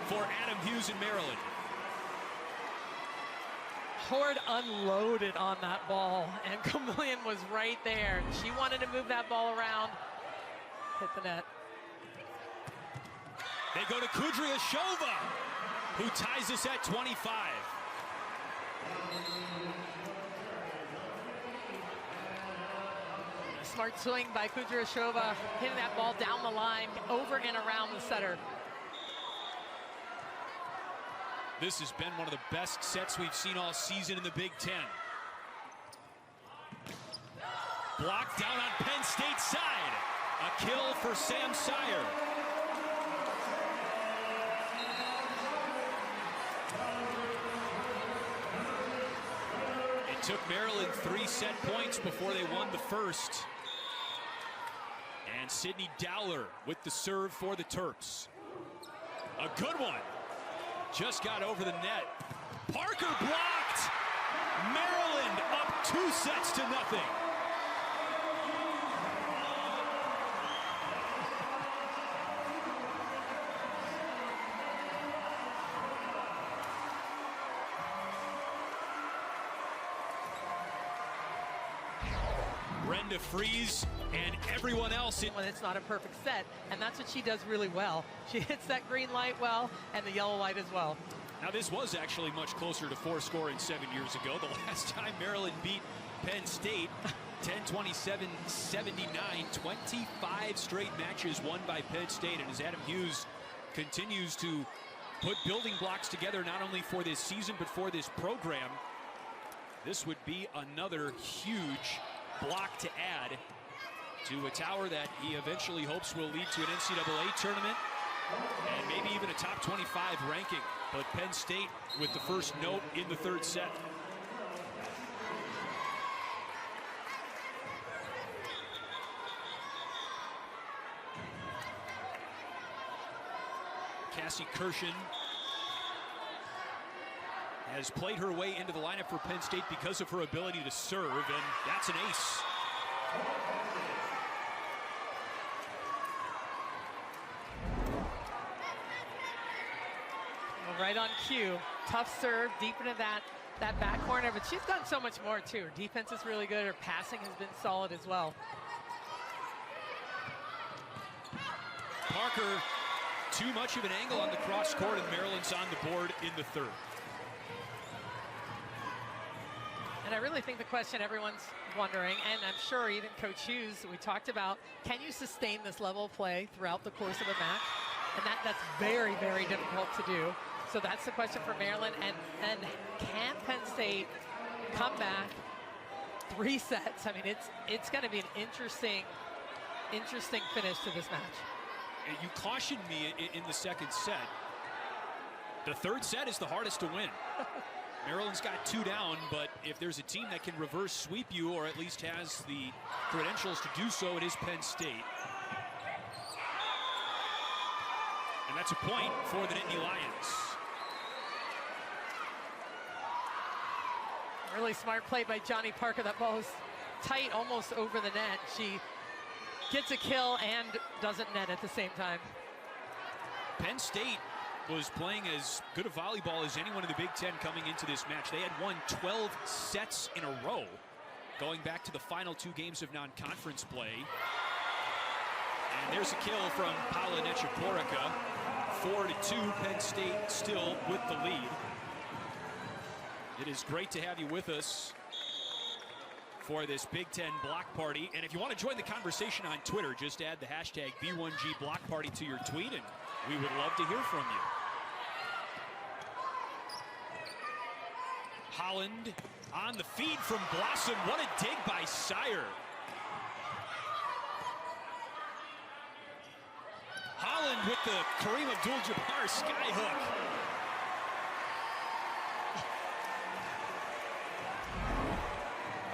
for Adam Hughes in Maryland. Horde unloaded on that ball, and Gomillion was right there. She wanted to move that ball around, hit the net. They go to Kudryashova, who ties us at 25. Smart swing by Kudryashova, hitting that ball down the line, over and around the setter. This has been one of the best sets we've seen all season in the Big Ten. Blocked down on Penn State's side. A kill for Sam Sire. It took Maryland 3 set points before they won the first. And Sydney Dowler with the serve for the Terps. A good one. Just got over the net. Parker blocked. Maryland up 2 sets to nothing. Brenda Freeze and everyone else. When it's not a perfect set, and that's what she does really well. She hits that green light well and the yellow light as well. Now this was actually much closer to 4 scoring 7 years ago. The last time Maryland beat Penn State, 10-27-79, 25 straight matches won by Penn State. And as Adam Hughes continues to put building blocks together, not only for this season, but for this program, this would be another huge block to add to a tower that he eventually hopes will lead to an NCAA tournament and maybe even a top 25 ranking. But Penn State with the first note in the third set. Cassie Kirshen has played her way into the lineup for Penn State because of her ability to serve, and that's an ace. Well, right on cue. Tough serve, deep into that back corner, but she's done so much more too. Her defense is really good. Her passing has been solid as well. Parker, too much of an angle on the cross court, and Maryland's on the board in the third. And I really think the question everyone's wondering, and I'm sure even Coach Hughes, we talked about, can you sustain this level of play throughout the course of a match? And that's very, very difficult to do. So that's the question for Maryland. And can Penn State come back 3 sets? I mean, it's going to be an interesting finish to this match. You cautioned me in the second set. The third set is the hardest to win. Maryland's got 2 down, but if there's a team that can reverse sweep you, or at least has the credentials to do so, it is Penn State. And that's a point for the Nittany Lions. Really smart play by Johnny Parker. That ball was tight, almost over the net. She gets a kill and doesn't net at the same time. Penn State was playing as good a volleyball as anyone in the Big Ten coming into this match. They had won 12 sets in a row, going back to the final 2 games of non-conference play. And there's a kill from Paula Necheporica. 4-2, Penn State still with the lead. It is great to have you with us for this Big Ten block party. And if you want to join the conversation on Twitter, just add the hashtag B1G block party to your tweet, and we would love to hear from you. Holland on the feed from Blossom. What a dig by Sire. Holland with the Kareem Abdul-Jabbar skyhook.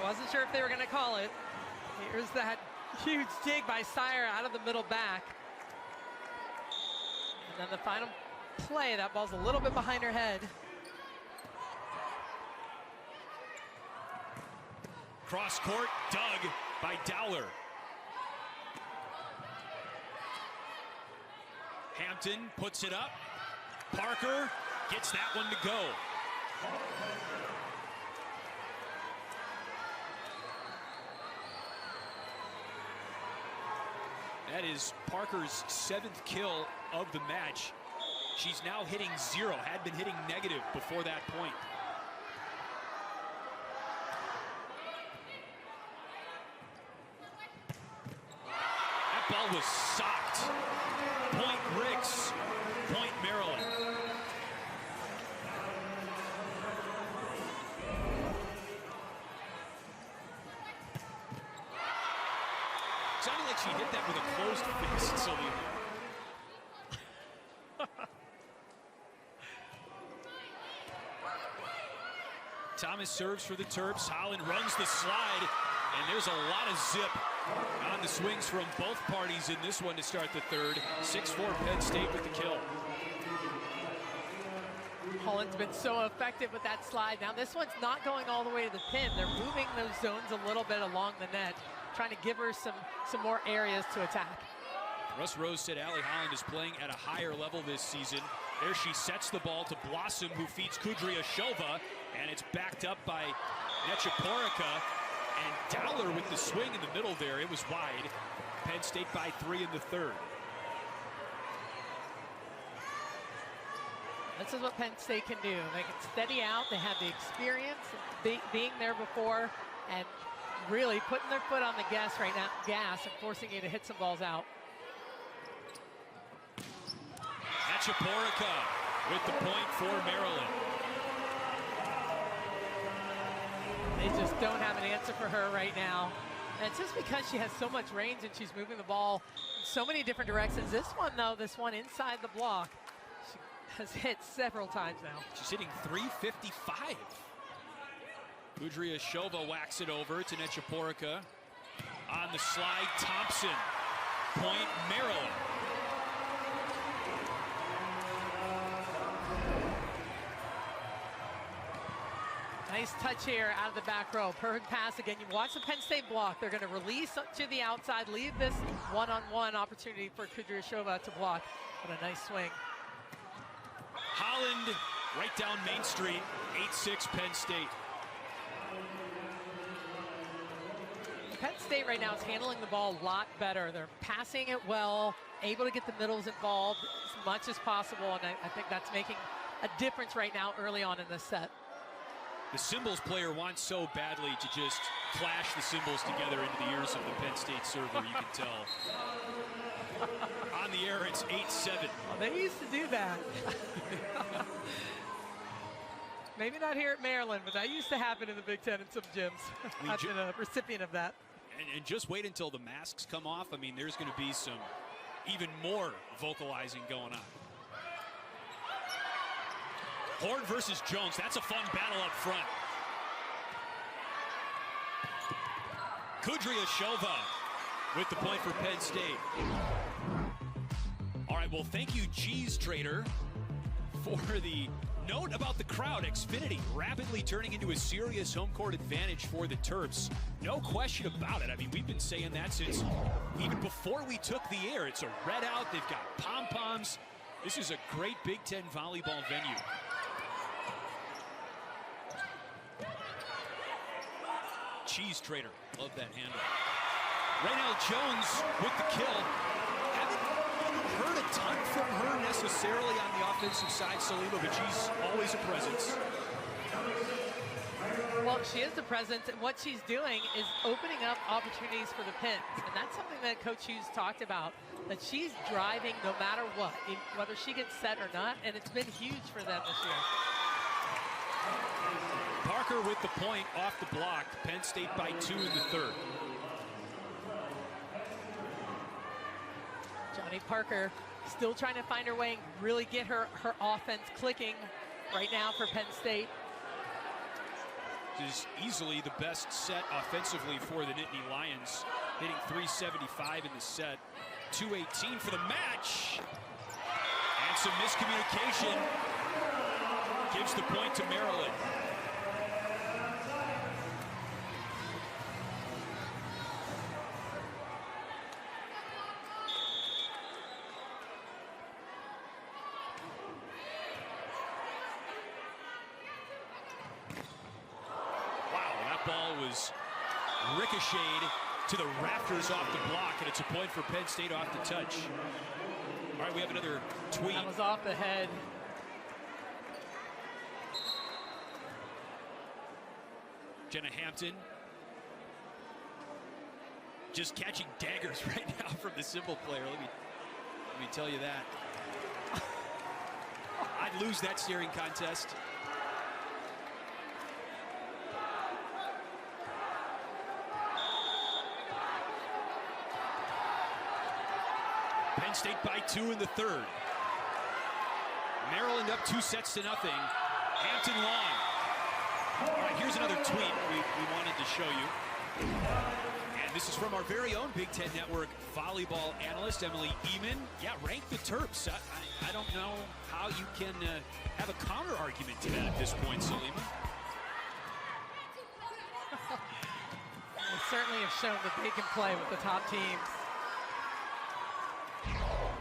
Wasn't sure if they were going to call it. Here's that huge dig by Sire out of the middle back. And then the final play, that ball's a little bit behind her head. Cross court, dug by Dowler. Hampton puts it up. Parker gets that one to go. That is Parker's 7th kill of the match. She's now hitting 0, had been hitting negative before that point. That ball was socked. Point Ricks, point Maryland. Sounded like she hit that with a closed fist, Sylvia. Thomas serves for the Terps. Holland runs the slide, and there's a lot of zip on the swings from both parties in this one to start the third. 6-4 Penn State with the kill. Holland's been so effective with that slide. Now this one's not going all the way to the pin. They're moving those zones a little bit along the net, trying to give her some more areas to attack. Russ Rose said Allie Holland is playing at a higher level this season. There she sets the ball to Blossom, who feeds Kudria Shova, and it's backed up by Necheporica. And Dowler with the swing in the middle there. It was wide. Penn State by 3 in the third. This is what Penn State can do. They can steady out. They have the experience being there before and really putting their foot on the gas right now, and forcing you to hit some balls out. Necheporica with the point for Maryland. They just don't have an answer for her right now. And it's just because she has so much range and she's moving the ball in so many different directions. This one, though, this one inside the block, she has hit several times now. She's hitting 355. Kudryashova whacks it over to Nechaporica. On the slide, Thompson. Point, Maryland. Nice touch here out of the back row. Perfect pass again. You watch the Penn State block. They're going to release to the outside, leave this one-on-one opportunity for Kudryashova to block. But a nice swing. Holland right down Main Street, 8-6 Penn State. Penn State right now is handling the ball a lot better. They're passing it well, able to get the middles involved as much as possible, and I think that's making a difference right now early on in this set. The cymbals player wants so badly to just clash the cymbals together into the ears of the Penn State server, you can tell. On the air, it's 8-7. Well, they used to do that. Maybe not here at Maryland, but that used to happen in the Big Ten in some gyms. I've been a recipient of that. And just wait until the masks come off. I mean, there's going to be some even more vocalizing going on. Horn versus Jones. That's a fun battle up front. Kudryashova with the point for Penn State. All right, well, thank you, Cheese Trader, for the note about the crowd. Xfinity rapidly turning into a serious home court advantage for the Terps. No question about it. I mean, we've been saying that since even before we took the air. It's a red out. They've got pom-poms. This is a great Big Ten volleyball venue. Cheese Trader. Love that handle. Raynell Jones with the kill. Haven't heard a ton from her necessarily on the offensive side, Salima, but she's always a presence. Well, she is the presence, and what she's doing is opening up opportunities for the Pins. And that's something that Coach Hughes talked about, that she's driving no matter what, whether she gets set or not, and it's been huge for them this year. Parker with the point off the block. Penn State by 2 in the third. Johnny Parker still trying to find her way and really get her offense clicking right now for Penn State. This is easily the best set offensively for the Nittany Lions, hitting 375 in the set. 218 for the match. And some miscommunication gives the point to Maryland. Was ricocheted to the rafters off the block, and it's a point for Penn State off the touch. All right, we have another tweet. That was off the head. Jenna Hampton just catching daggers right now from the cymbal player. Let me tell you that. I'd lose that staring contest. Penn State by 2 in the third. Maryland up 2-0. Hampton long. All right, here's another tweet we wanted to show you. And this is from our very own Big Ten Network volleyball analyst, Emily Eman. Yeah, rank the Terps. I don't know how you can have a counter argument to that at this point, Salima. They certainly have shown that they can play with the top teams.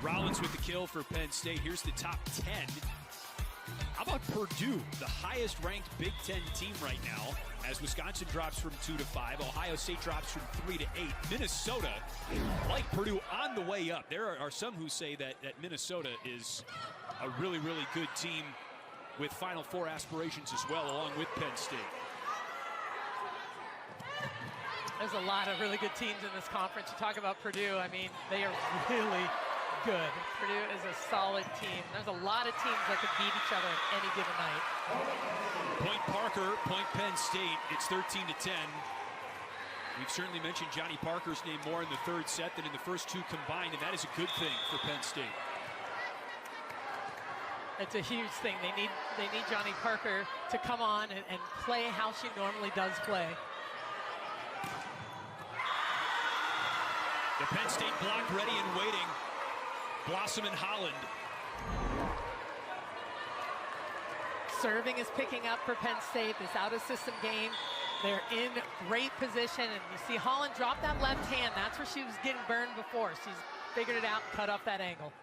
Rollins with the kill for Penn State. Here's the top 10. How about Purdue, the highest ranked Big Ten team right now, as Wisconsin drops from 2 to 5. Ohio State drops from 3 to 8. Minnesota, like Purdue, on the way up. There are some who say that Minnesota is a really, really good team with Final Four aspirations as well, along with Penn State. There's a lot of really good teams in this conference. You talk about Purdue, I mean, they are really good. Purdue is a solid team. There's a lot of teams that could beat each other at any given night. Point Parker, point Penn State. It's 13-10. We've certainly mentioned Johnny Parker's name more in the third set than in the first two combined, and that is a good thing for Penn State. It's a huge thing. They need Johnny Parker to come on and play how she normally does play. The Penn State block ready and waiting. Blossom and Holland. Serving is picking up for Penn State. This out-of-system game, they're in great position. And you see Holland drop that left hand. That's where she was getting burned before. She's figured it out, cut off that angle.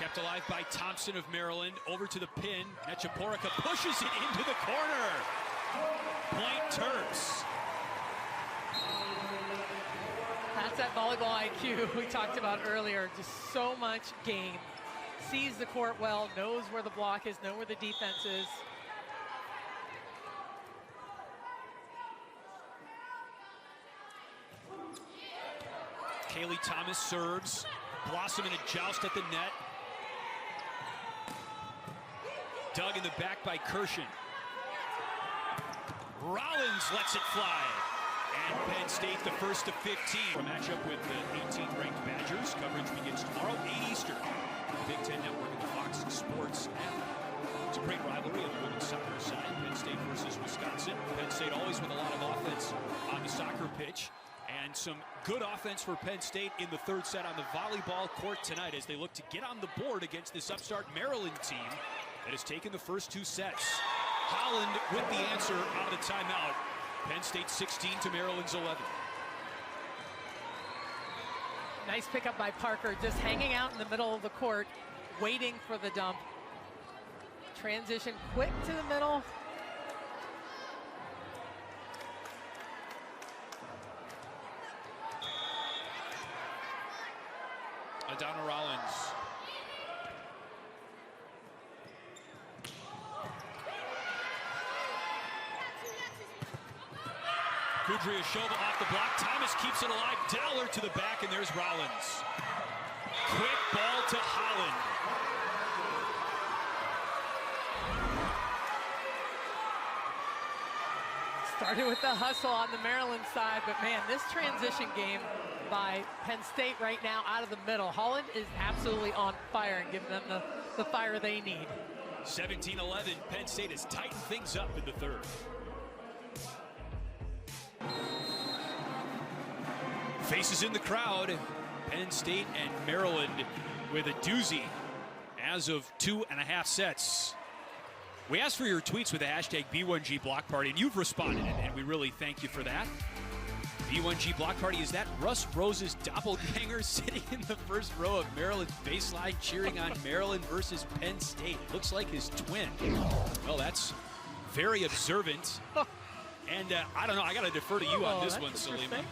Kept alive by Thompson of Maryland. Over to the pin. Nechaporica pushes it into the corner. Point Terps. That's that volleyball IQ we talked about earlier. Just so much game. Sees the court well, knows where the block is, knows where the defense is. Kaylee Thomas serves. Blossom in a joust at the net. Dug in the back by Kirshen. Rollins lets it fly. And Penn State the first to 15. A matchup with the 18th ranked Badgers. Coverage begins tomorrow, 8 Eastern. Big Ten Network and the Fox Sports app. It's a great rivalry on the women's soccer side. Penn State versus Wisconsin. Penn State always with a lot of offense on the soccer pitch. And some good offense for Penn State in the third set on the volleyball court tonight as they look to get on the board against this upstart Maryland team that has taken the first two sets. Holland with the answer out of the timeout. Penn State 16 to Maryland's 11. Nice pickup by Parker, just hanging out in the middle of the court, waiting for the dump. Transition quick to the middle. Adana Rollins. Kudryashova off the block. Thomas keeps it alive. Dowler to the back, and there's Rollins. Quick ball to Holland. Started with the hustle on the Maryland side, but man, this transition game by Penn State right now out of the middle. Holland is absolutely on fire and giving them the fire they need. 17-11, Penn State has tightened things up in the third. Faces in the crowd. Penn State and Maryland with a doozy as of 2.5 sets. We asked for your tweets with the hashtag B1G Block Party, and you've responded, and we really thank you for that. B1G Block Party, is that Russ Rose's doppelganger sitting in the first row of Maryland's baseline cheering on Maryland versus Penn State? Looks like his twin. Well, that's very observant. And I don't know, I got to defer to you on this one, Salima.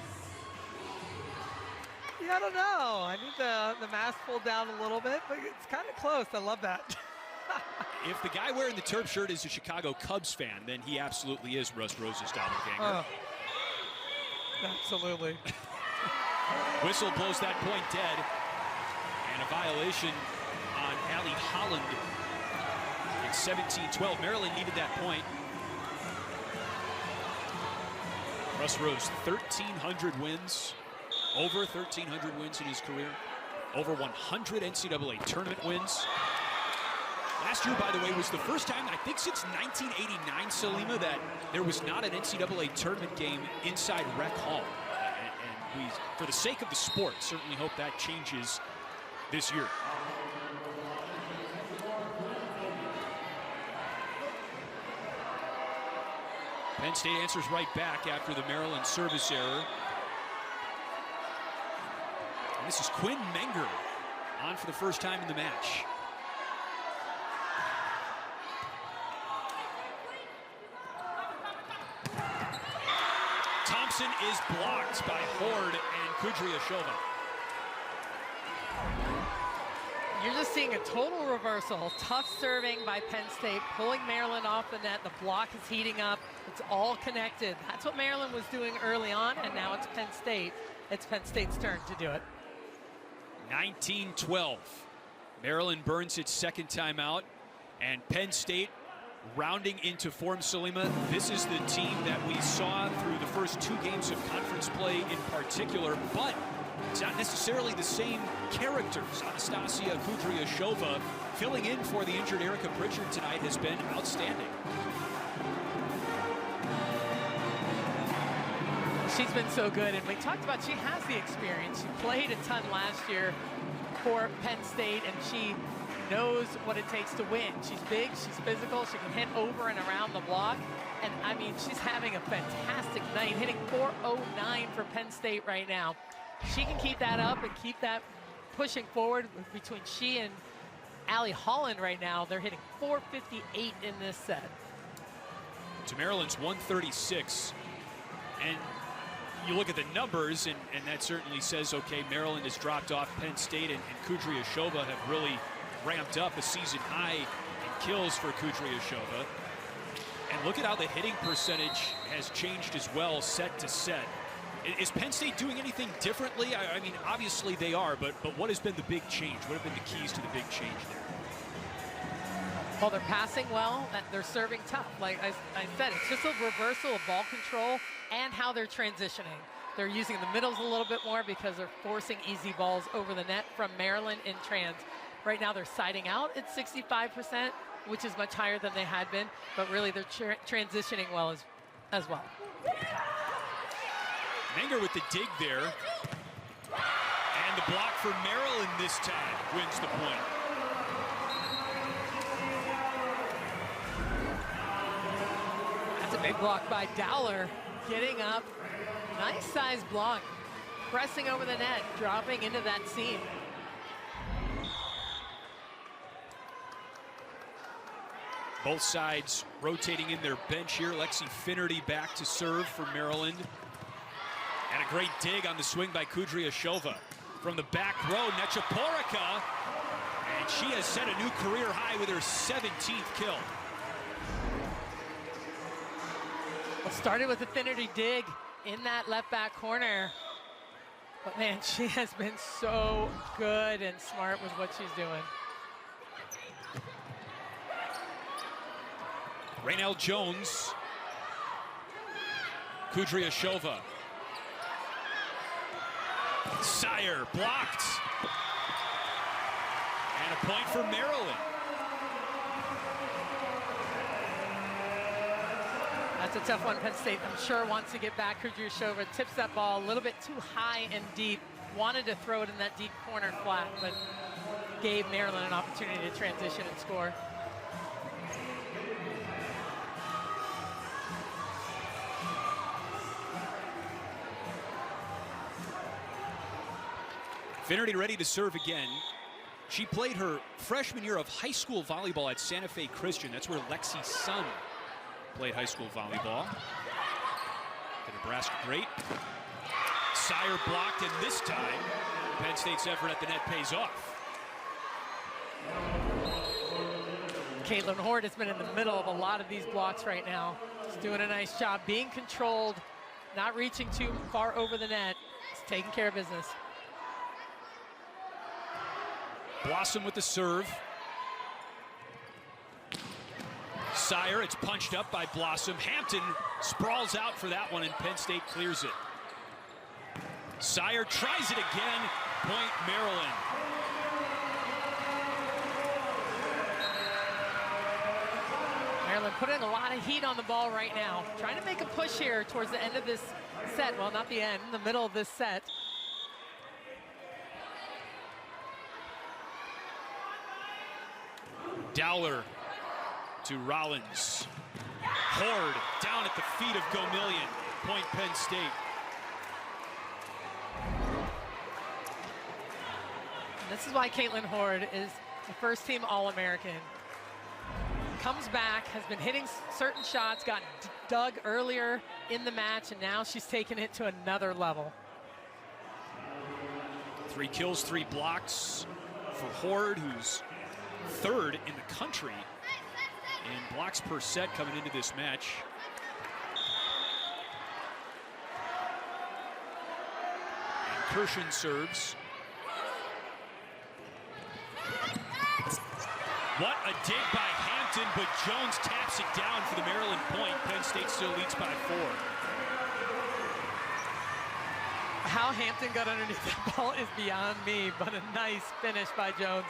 Yeah, I don't know. I need the mask pulled down a little bit, but it's kind of close. I love that. If the guy wearing the Terp shirt is a Chicago Cubs fan, then he absolutely is Russ Rose's doppelganger. Absolutely. Whistle blows that point dead. And a violation on Allie Holland. It's 17-12. Maryland needed that point. Russ Rose, 1,300 wins. Over 1,300 wins in his career. Over 100 NCAA tournament wins. Last year, by the way, was the first time, I think since 1989, Salima, that there was not an NCAA tournament game inside Rec Hall. And we, for the sake of the sport, certainly hope that changes this year. Penn State answers right back after the Maryland service error. And this is Quinn Menger on for the first time in the match. Thompson is blocked by Horde and Kudryashova. You're just seeing a total reversal. Tough serving by Penn State, pulling Maryland off the net. The block is heating up. It's all connected. That's what Maryland was doing early on, and now it's Penn State. It's Penn State's turn to do it. 19-12. Maryland burns its second timeout, and Penn State rounding into form, Salima. This is the team that we saw through the first 2 games of conference play in particular, but it's not necessarily the same characters. Anastasia Kudryashova filling in for the injured Erica Pritchard tonight has been outstanding. She's been so good, and we talked about she has the experience. She played a ton last year for Penn State, and she knows what it takes to win. She's big, she's physical, she can hit over and around the block. And I mean, she's having a fantastic night, hitting .409 for Penn State right now. She can keep that up and keep that pushing forward. Between she and Allie Holland right now, they're hitting .458 in this set. To Maryland's 136. And you look at the numbers, and that certainly says, okay, Maryland has dropped off Penn State, and Kudryashova have really ramped up. A season high in kills for Kudryashova. And look at how the hitting percentage has changed as well, set to set. Is Penn State doing anything differently? I mean, obviously they are, but what has been the big change? What have been the keys to the big change there? Well, they're passing well, and they're serving tough. Like I said, it's just a reversal of ball control and how they're transitioning. They're using the middles a little bit more because they're forcing easy balls over the net from Maryland in trans. Right now they're siding out at 65%, which is much higher than they had been, but really they're transitioning well as well. Menger with the dig there. And the block for Maryland this time wins the point. That's a big block by Dowler. Getting up, nice size block. Pressing over the net, dropping into that seam. Both sides rotating in their bench here. Lexi Finnerty back to serve for Maryland. And a great dig on the swing by Kudryashova. From the back row, Nechaporica. And she has set a new career high with her 17th kill. Well, started with a Finnerty dig in that left back corner. But man, she has been so good and smart with what she's doing. Raynell Jones. Kudryashova. Sire blocked. And a point for Maryland. That's a tough one. Penn State, I'm sure, wants to get back. Kudryashova tips that ball a little bit too high and deep. Wanted to throw it in that deep corner flat, but gave Maryland an opportunity to transition and score. Finnerty ready to serve again. She played her freshman year of high school volleyball at Santa Fe Christian. That's where Lexi's son played high school volleyball. The Nebraska great. Sire blocked, and this time, Penn State's effort at the net pays off. Caitlin Hort has been in the middle of a lot of these blocks right now. She's doing a nice job being controlled, not reaching too far over the net. She's taking care of business. Blossom with the serve. Sire, it's punched up by Blossom. Hampton sprawls out for that one, and Penn State clears it. Sire tries it again. Point Maryland. Maryland putting a lot of heat on the ball right now. Trying to make a push here towards the end of this set. Well, not the end, the middle of this set. Dowler to Rollins. Horde down at the feet of Gomillion. Point Penn State. And this is why Caitlin Horde is the first team All-American. Comes back, has been hitting certain shots, got dug earlier in the match, and now she's taken it to another level. 3 kills, 3 blocks for Horde, who's third in the country in blocks per set coming into this match. And Kirshen serves. What a dig by Hampton. Hampton, but Jones taps it down for the Maryland point. Penn State still leads by 4. How Hampton got underneath that ball is beyond me, but a nice finish by Jones.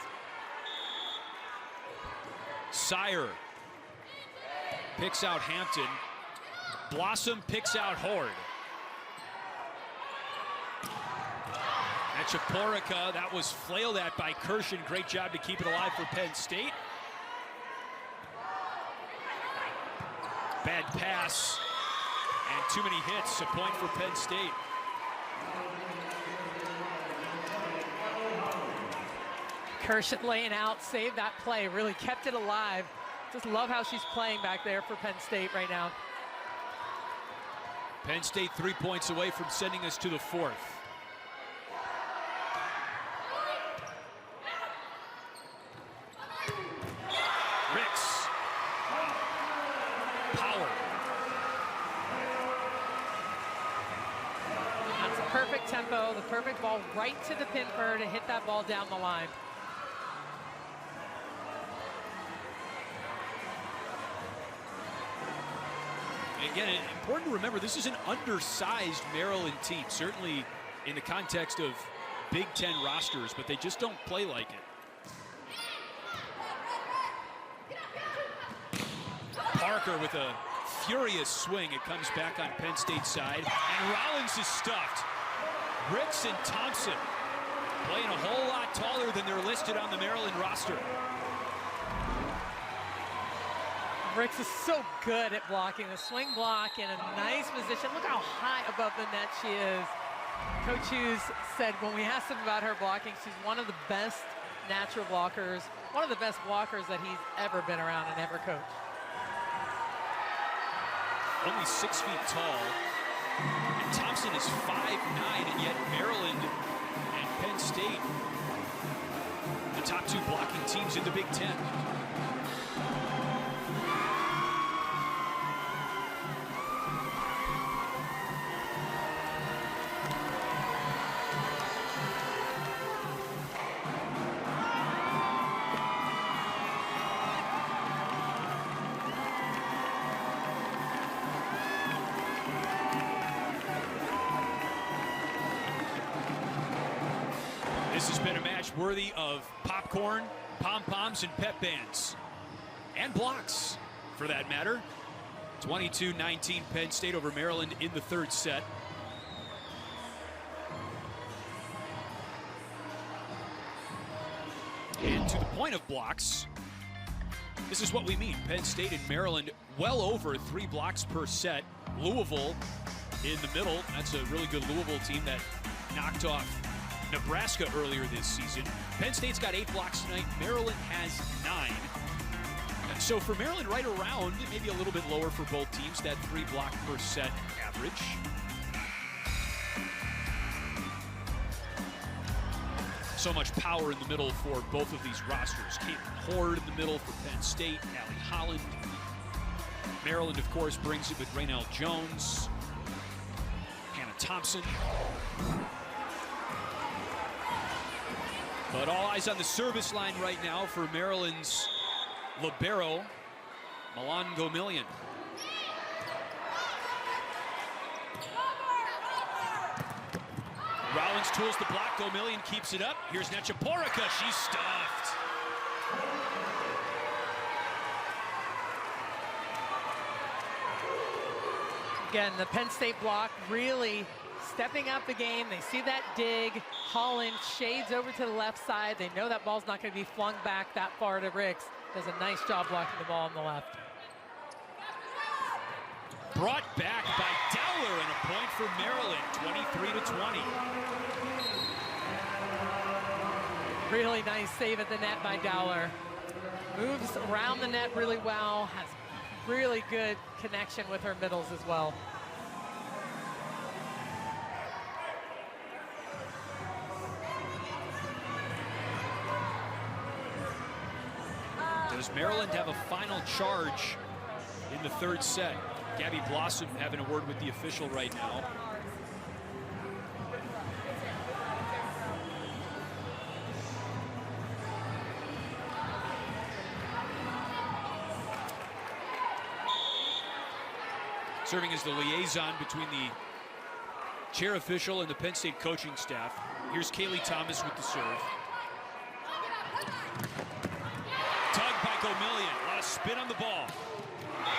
Sire picks out Hampton. Blossom picks out Horde. Chaporica, that was flailed at by Kirshen. Great job to keep it alive for Penn State. Bad pass and too many hits. A point for Penn State. Kirshen laying out, saved that play, really kept it alive. Just love how she's playing back there for Penn State right now. Penn State 3 points away from sending us to the 4th. Ricks. Power. That's the perfect tempo, the perfect ball right to the pin for her to hit that ball down the line. Again, important to remember, this is an undersized Maryland team, certainly in the context of Big Ten rosters, but they just don't play like it. Parker with a furious swing. It comes back on Penn State's side, and Rollins is stuffed. Ricks and Thompson playing a whole lot taller than they're listed on the Maryland roster. Ricks is so good at blocking the swing block in a nice position. Look how high above the net she is. Coach Hughes said when we asked him about her blocking, she's one of the best natural blockers, one of the best blockers that he's ever been around and ever coached. Only 6 feet tall. And Thompson is 5'9", and yet Maryland and Penn State, the top 2 blocking teams in the Big Ten. This has been a match worthy of popcorn, pom-poms, and pep bands. And blocks, for that matter. 22-19 Penn State over Maryland in the 3rd set. And to the point of blocks, this is what we mean. Penn State and Maryland well over 3 blocks per set. Louisville in the middle. That's a really good Louisville team that knocked off Nebraska earlier this season. Penn State's got 8 blocks tonight. Maryland has 9. So for Maryland, right around, maybe a little bit lower for both teams, that 3 block per set average. So much power in the middle for both of these rosters. Caitlin Horde in the middle for Penn State, Allie Holland. Maryland, of course, brings it with Raynell Jones, Hannah Thompson. But all eyes on the service line right now for Maryland's libero, Milan Gomillion. Rollins tools the block. Gomillion keeps it up. Here's Nechaporica. She's stuffed. Again, the Penn State block really stepping up the game. They see that dig. Holland shades over to the left side. They know that ball's not going to be flung back that far to Ricks. Does a nice job blocking the ball on the left. Brought back by Dowler, and a point for Maryland, 23-20. Really nice save at the net by Dowler. Moves around the net really well. Has really good connection with her middles as well. Does Maryland have a final charge in the 3rd set? Gabby Blossom having a word with the official right now. serving as the liaison between the chair official and the Penn State coaching staff. Here's Kaylee Thomas with the serve. Tug by Gomillion, a lot of spin on the ball.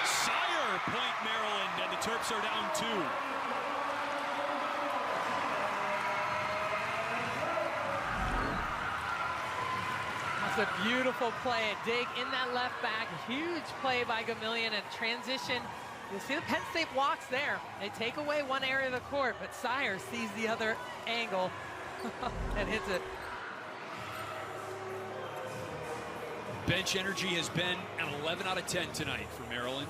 Sire, point Maryland, and the Terps are down 2. That's a beautiful play, a dig in that left back, huge play by Gomillion and transition. You'll see the Penn State blocks there. They take away one area of the court, but Sire sees the other angle and hits it. Bench energy has been an 11 out of 10 tonight for Maryland.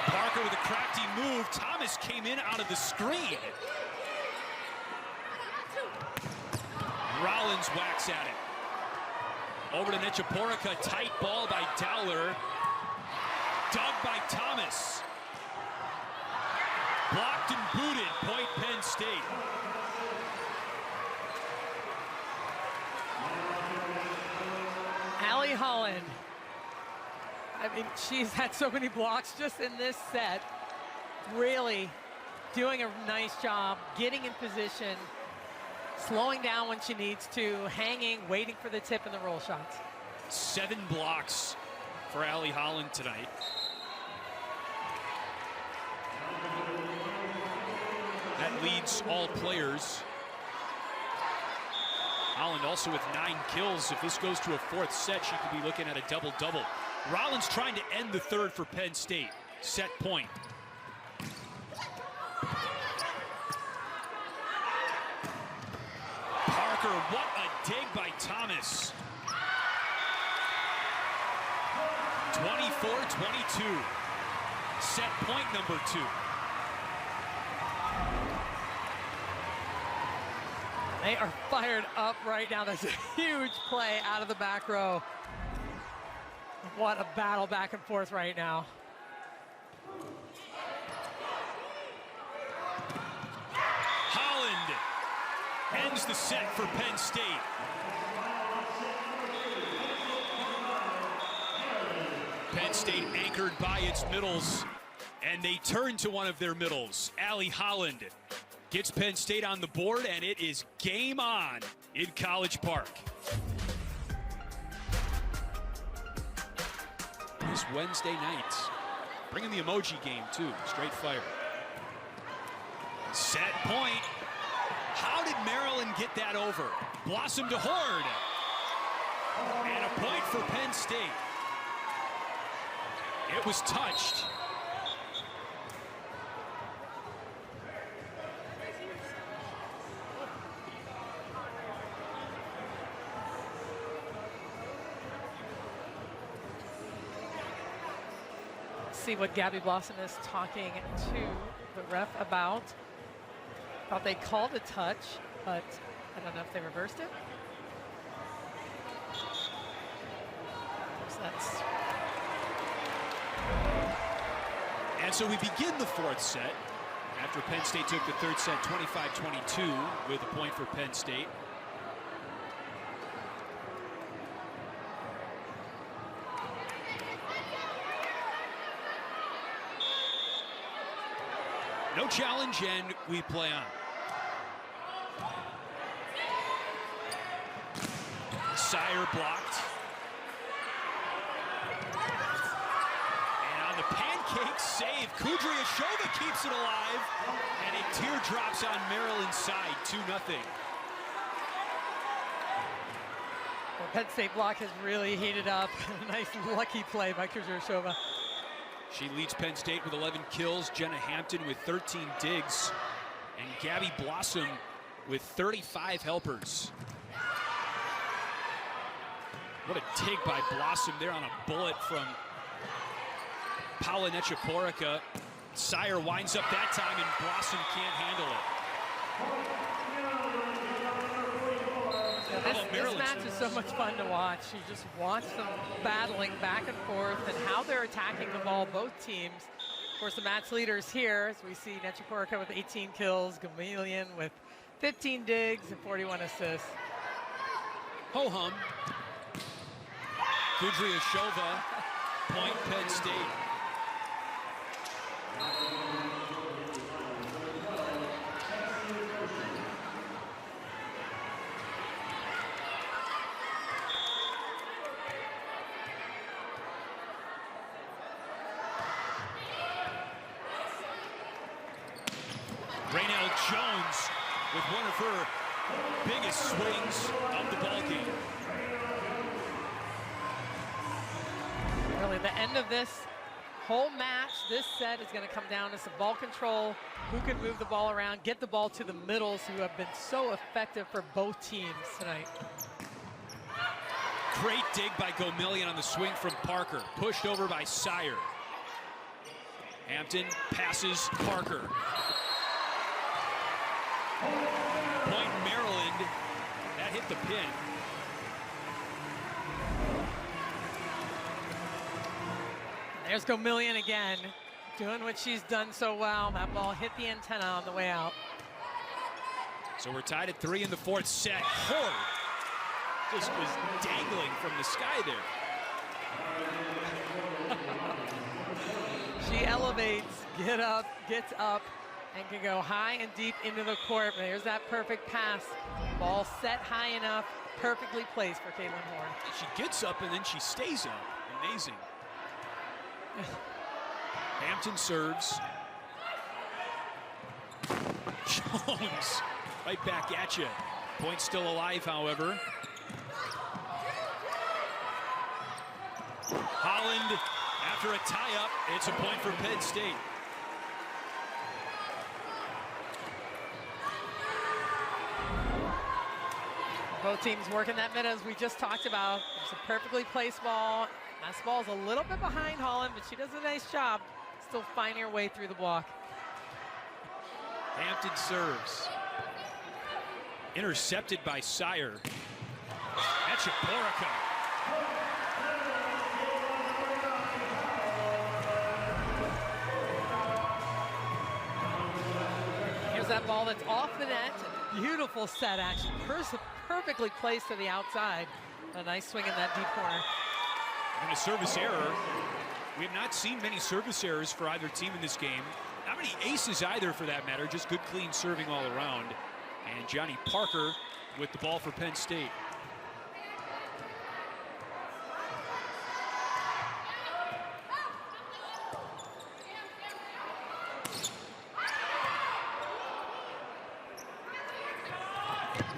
Parker with a crafty move. Thomas came in out of the screen. Rollins whacks at it. Over to Nechaporica, tight ball by Dowler. Dug by Thomas. Blocked and booted, point Penn State. Allie Holland. I mean, she's had so many blocks just in this set. Really doing a nice job, getting in position, slowing down when she needs to, hanging, waiting for the tip and the roll shots. 7 blocks for Allie Holland tonight. That leads all players. Holland also with 9 kills. If this goes to a 4th set, she could be looking at a double-double. Rollins trying to end the 3rd for Penn State. Set point. Parker, what a dig by Thomas. 24-22. Set point number 2. They are fired up right now. That's a huge play out of the back row. What a battle back and forth right now. Holland ends the set for Penn State. Penn State anchored by its middles, and they turn to one of their middles. Allie Holland gets Penn State on the board, and it is game on in College Park. This Wednesday night, bringing the emoji game too, straight fire. Set point. How did Maryland get that over? Blossom to Horde. And a point for Penn State. It was touched. See what Gabby Blossom is talking to the ref about. Thought they called a touch, but I don't know if they reversed it. So that's... And so we begin the 4th set after Penn State took the 3rd set 25-22 with a point for Penn State. No challenge, and we play on. Sire blocked. And on the pancake save, Kudryashova keeps it alive. And it teardrops on Maryland's side, 2-0. Well, Penn State block has really heated up. Nice lucky play by Kudryashova. She leads Penn State with 11 kills, Jenna Hampton with 13 digs, and Gabby Blossom with 35 helpers. What a dig by Blossom there on a bullet from Paula Nechaporica. Sire winds up that time, and Blossom can't handle it. This match is so much fun to watch. You just watch them battling back and forth and how they're attacking the ball, both teams. Of course, the match leaders here, as we see Nechaporka with 18 kills, Gamalian with 15 digs and 41 assists. Ho-hum. Kudryashova, point Penn State. Raynell Jones with one of her biggest swings of the ball game. Really, the end of this whole match, this set is going to come down to some ball control, who can move the ball around, get the ball to the middles, who have been so effective for both teams tonight. Great dig by Gamalian on the swing from Parker, pushed over by Sire. Hampton passes Parker. Point Maryland, that hit the pin. There's Gamalian again, doing what she's done so well. That ball hit the antenna on the way out. So we're tied at 3 in the 4th set. Horde just was dangling from the sky there. She elevates, gets up, and can go high and deep into the court. There's that perfect pass. Ball set high enough, perfectly placed for Caitlin Horn. She gets up and then she stays up. Amazing. Hampton serves. Jones right back at you. Point still alive, however. Holland, after a tie-up, it's a point for Penn State. Both teams working that mid as we just talked about. It's a perfectly placed ball. That ball's a little bit behind Holland, but she does a nice job still finding her way through the block. Hampton serves. Intercepted by Sire. Nechaporka. Here's that ball that's off the net. Beautiful set action. Perfectly placed to the outside. A nice swing in that deep corner. And a service error. We have not seen many service errors for either team in this game. Not many aces either, for that matter. Just good, clean serving all around. And Johnny Parker with the ball for Penn State.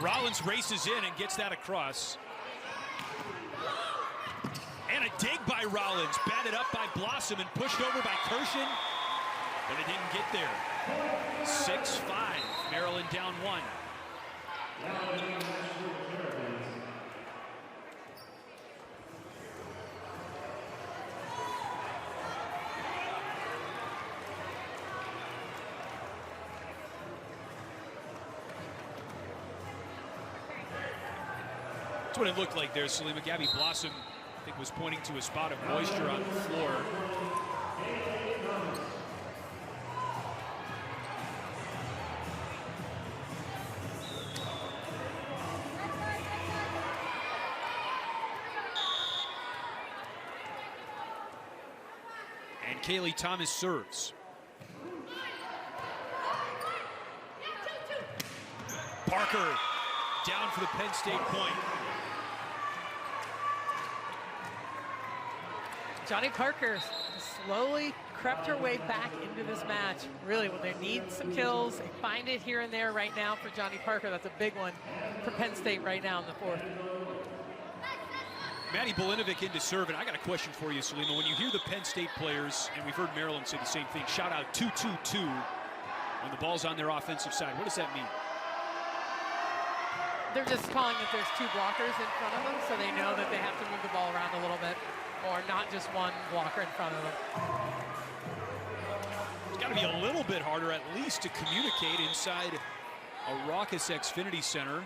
Rollins races in and gets that across. And a dig by Rollins, batted up by Blossom and pushed over by Kirshen, but it didn't get there. 6-5, Maryland down 1. That's what it looked like there, Salima. Gabby Blossom, I think, was pointing to a spot of moisture on the floor. And Kaylee Thomas serves. Parker down for the Penn State point. Johnny Parker slowly crept her way back into this match. Really, when they need some kills, they find it here and there right now for Johnny Parker. That's a big one for Penn State right now in the 4th. Maddie Bolinovic into serve, and I got a question for you, Salima. When you hear the Penn State players, and we've heard Maryland say the same thing, shout out 2-2-2 when the ball's on their offensive side, what does that mean? They're just calling that there's 2 blockers in front of them, so they know that they have to move the ball around a little bit, or not just one blocker in front of them. It's got to be a little bit harder, at least, to communicate inside a raucous Xfinity Center.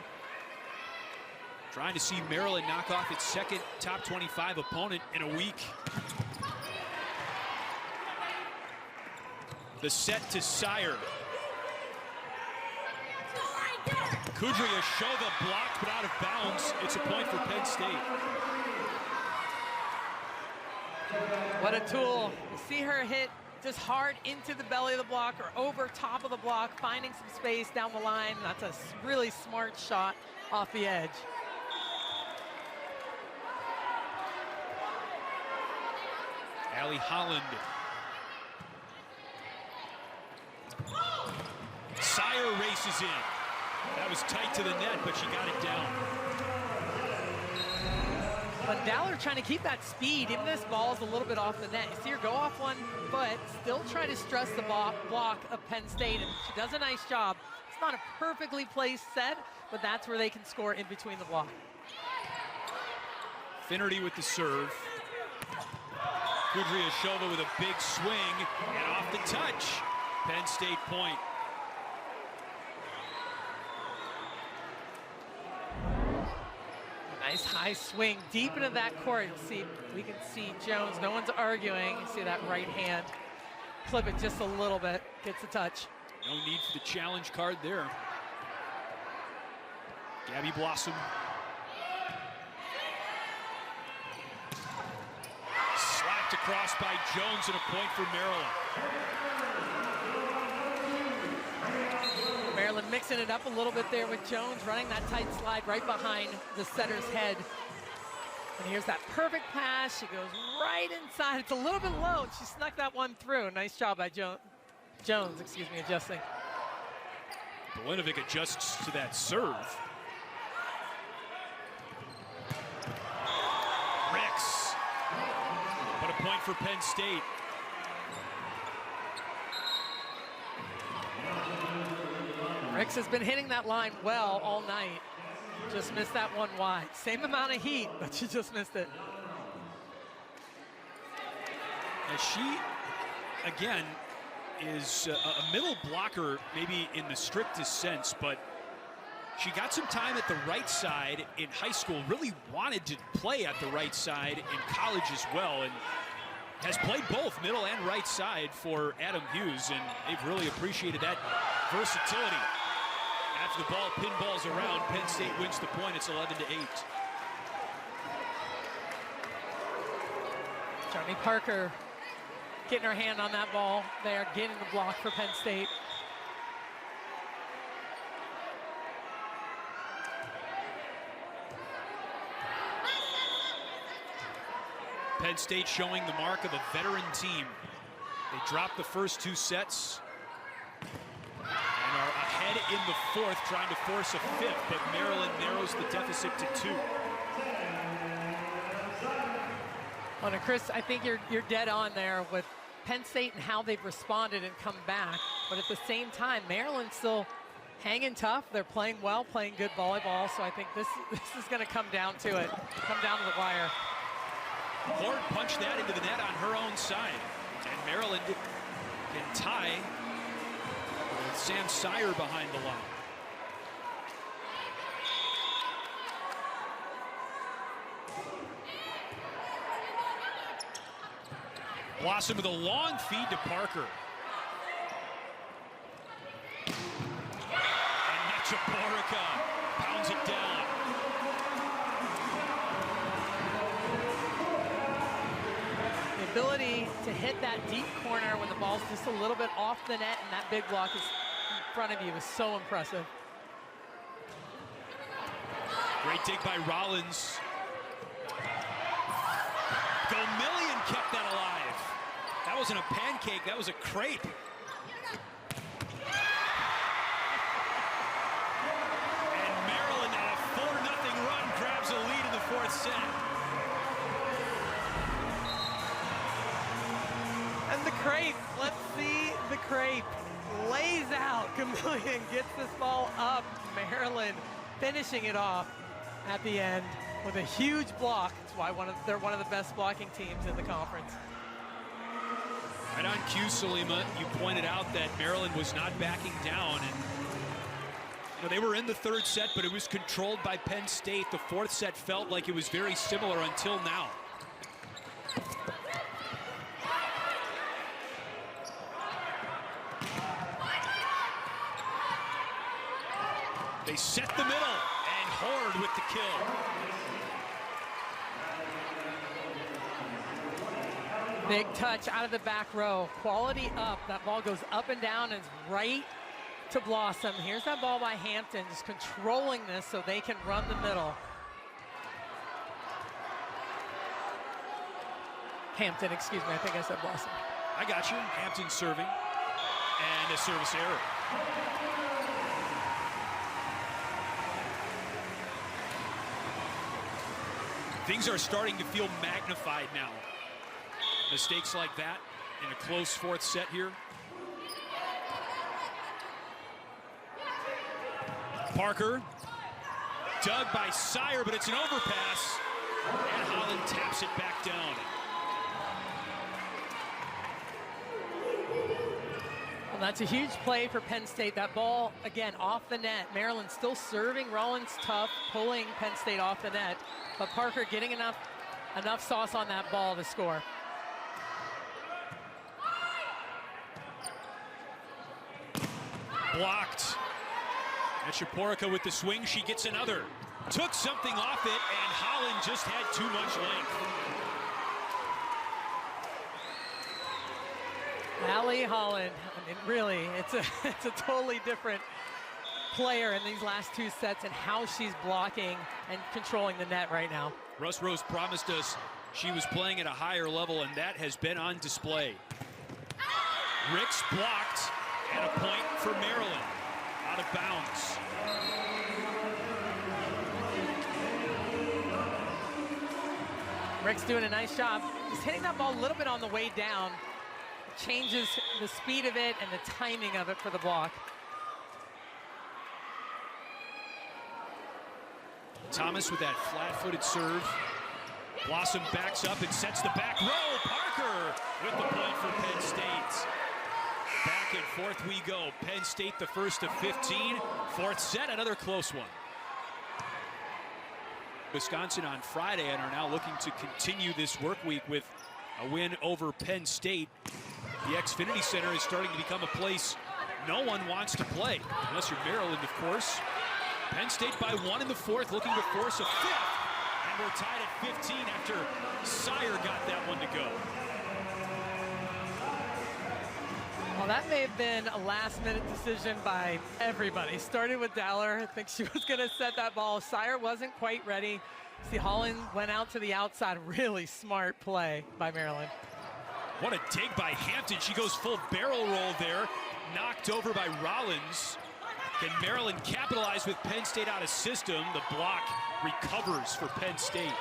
Trying to see Maryland knock off its second top 25 opponent in a week. The set to Sire. Kudryashova blocked but out of bounds. It's a point for Penn State. What a tool. You see her hit just hard into the belly of the block or over top of the block, finding some space down the line. That's a really smart shot off the edge. Allie Holland. Sire races in. That was tight to the net, but she got it down. But Dowler trying to keep that speed. Even this ball is a little bit off the net. You see her go off one foot, still try to stress the block of Penn State, and she does a nice job. It's not a perfectly placed set, but that's where they can score in between the block. Finnerty with the serve. Kudryashova with a big swing, and off the touch. Penn State point. Nice high swing deep into that court. You'll see, we can see Jones. No one's arguing. You see that right hand. Clip it just a little bit. Gets the touch. No need for the challenge card there. Gabby Blossom. Slapped across by Jones, and a point for Maryland. Maryland mixing it up a little bit there with Jones, running that tight slide right behind the setter's head. And here's that perfect pass. She goes right inside. It's a little bit low, and she snuck that one through. Nice job by Jones, excuse me, adjusting. Bolinovic adjusts to that serve. Ricks. But a point for Penn State. Ricks has been hitting that line well all night. Just missed that one wide. Same amount of heat, but she just missed it. And she, again, is a middle blocker, maybe in the strictest sense, but she got some time at the right side in high school, really wanted to play at the right side in college as well, and has played both middle and right side for Adam Hughes, and they've really appreciated that versatility. After the ball pinballs around, Penn State wins the point. It's 11-8. Johnny Parker getting her hand on that ball there, getting the block for Penn State. Penn State showing the mark of a veteran team. They dropped the first two sets and are ahead in the fourth, trying to force a fifth, but Maryland narrows the deficit to 2. Well, and Chris, I think you're dead on there with Penn State and how they've responded and come back. But at the same time, Maryland's still hanging tough. They're playing well, playing good volleyball. So I think this is going to come down to it, come down to the wire. Horde punched that into the net on her own side, and Maryland can tie with Sam Sire behind the line. Blossom with a long feed to Parker. And Nechaporika pounds it down. The ability to hit that deep corner when the ball's just a little bit off the net and that big block is in front of you is so impressive. Great dig by Rollins. Gomillion kept that alive. That wasn't a pancake, that was a crepe. And Maryland on a 4-0 run grabs a lead in the fourth set. And the crepe, let's see the crepe. Lays out, Gomillion gets this ball up. Maryland finishing it off at the end with a huge block. That's why they're one of the best blocking teams in the conference. Right on cue, Salima, you pointed out that Maryland was not backing down, and they were in the third set, but it was controlled by Penn State. The fourth set felt like it was very similar until now. They set the middle, and Horde with the kill. Big touch out of the back row. Quality up. That ball goes up and down and is right to Blossom. Here's that ball by Hampton, just controlling this so they can run the middle. Hampton, excuse me, I think I said Blossom. I got you. Hampton serving, and a service error. Things are starting to feel magnified now. Mistakes like that in a close fourth set here. Parker, dug by Sire, but it's an overpass, and Holland taps it back down. Well, that's a huge play for Penn State. That ball, again, off the net. Maryland still serving. Rollins tough, pulling Penn State off the net. But Parker getting enough sauce on that ball to score. Blocked. And Shaporica with the swing, she gets another. Took something off it, and Holland just had too much length. Allie Holland, I mean, really, it's a totally different player in these last two sets and how she's blocking and controlling the net right now. Russ Rose promised us she was playing at a higher level, and that has been on display. Ricks blocked, and a point for Maryland. Out of bounds. Rick's doing a nice job. He's hitting that ball a little bit on the way down. Changes the speed of it and the timing of it for the block. Thomas with that flat-footed serve. Blossom backs up and sets the back row. Parker with the point for Penn State. Back and forth we go. Penn State the first of 15. Fourth set, another close one. Wisconsin on Friday and are now looking to continue this work week with a win over Penn State. The Xfinity Center is starting to become a place no one wants to play, unless you're Maryland, of course. Penn State by 1 in the fourth, looking to force a fifth. And we're tied at 15 after Sire got that one to go. Well, that may have been a last-minute decision by everybody. Started with Dowler. I think she was going to set that ball. Sire wasn't quite ready. See, Holland went out to the outside. Really smart play by Maryland. What a dig by Hampton. She goes full barrel roll there. Knocked over by Rollins. Can Maryland capitalize with Penn State out of system? The block recovers for Penn State.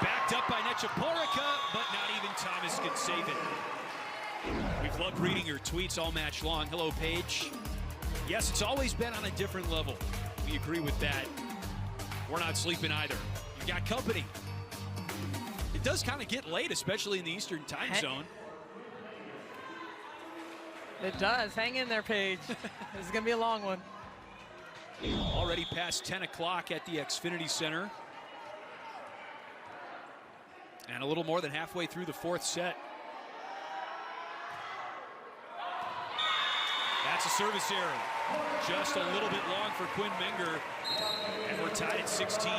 Backed up by Nechaporica, but not even Thomas can save it. We've loved reading your tweets all match long. Hello, Paige. Yes, it's always been on a different level. We agree with that. We're not sleeping either. You've got company. It does kind of get late, especially in the Eastern time zone. It does. Hang in there, Paige. This is going to be a long one. Already past 10 o'clock at the Xfinity Center. And a little more than halfway through the fourth set. That's a service error. Just a little bit long for Quinn Menger. And we're tied at 16.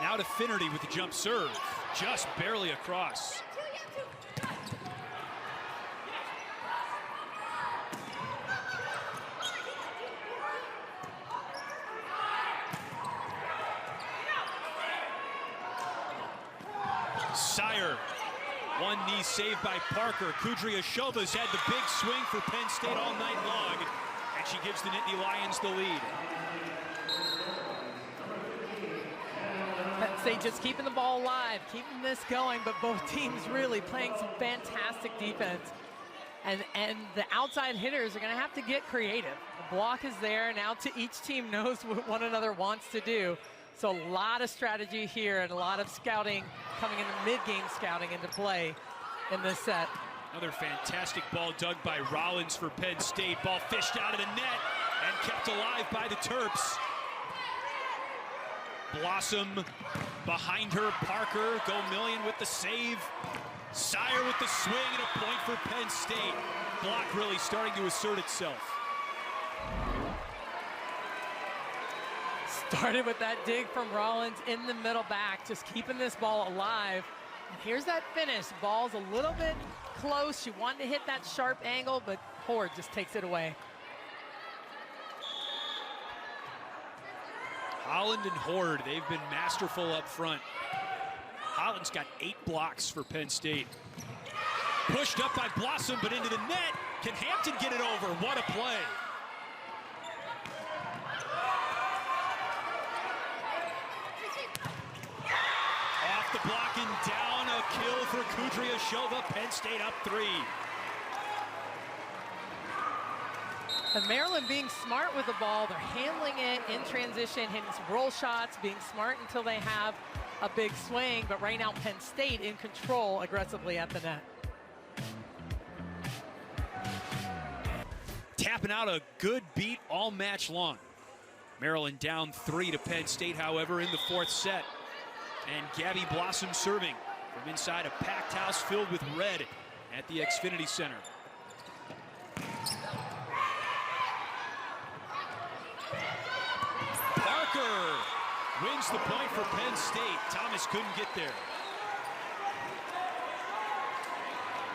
Now to Finnerty with the jump serve. Just barely across. Sire, one knee saved by Parker. Kudryashova's had the big swing for Penn State all night long, and she gives the Nittany Lions the lead. Penn State just keeping the ball alive, keeping this going, but both teams really playing some fantastic defense. And the outside hitters are going to have to get creative. The block is there. Now each team knows what one another wants to do. So a lot of strategy here and a lot of scouting coming in the mid-game scouting into play in this set. Another fantastic ball dug by Rollins for Penn State. Ball fished out of the net, and kept alive by the Terps. Blossom behind her, Parker, Gomillion with the save. Sire with the swing and a point for Penn State. Block really starting to assert itself. Started with that dig from Rollins in the middle back, just keeping this ball alive. And here's that finish. Ball's a little bit close. She wanted to hit that sharp angle, but Horde just takes it away. Holland and Horde, they've been masterful up front. Holland's got 8 blocks for Penn State. Pushed up by Blossom, but into the net. Can Hampton get it over? What a play. Off the block and down, a kill for Kudryashova. Penn State up 3. And Maryland being smart with the ball. They're handling it in transition, hitting some roll shots, being smart until they have a big swing. But right now, Penn State in control aggressively at the net. Tapping out a good beat all match long. Maryland down 3 to Penn State, however, in the 4th set. And Gabby Blossom serving from inside a packed house filled with red at the Xfinity Center. Parker wins the point for Penn State. Thomas couldn't get there.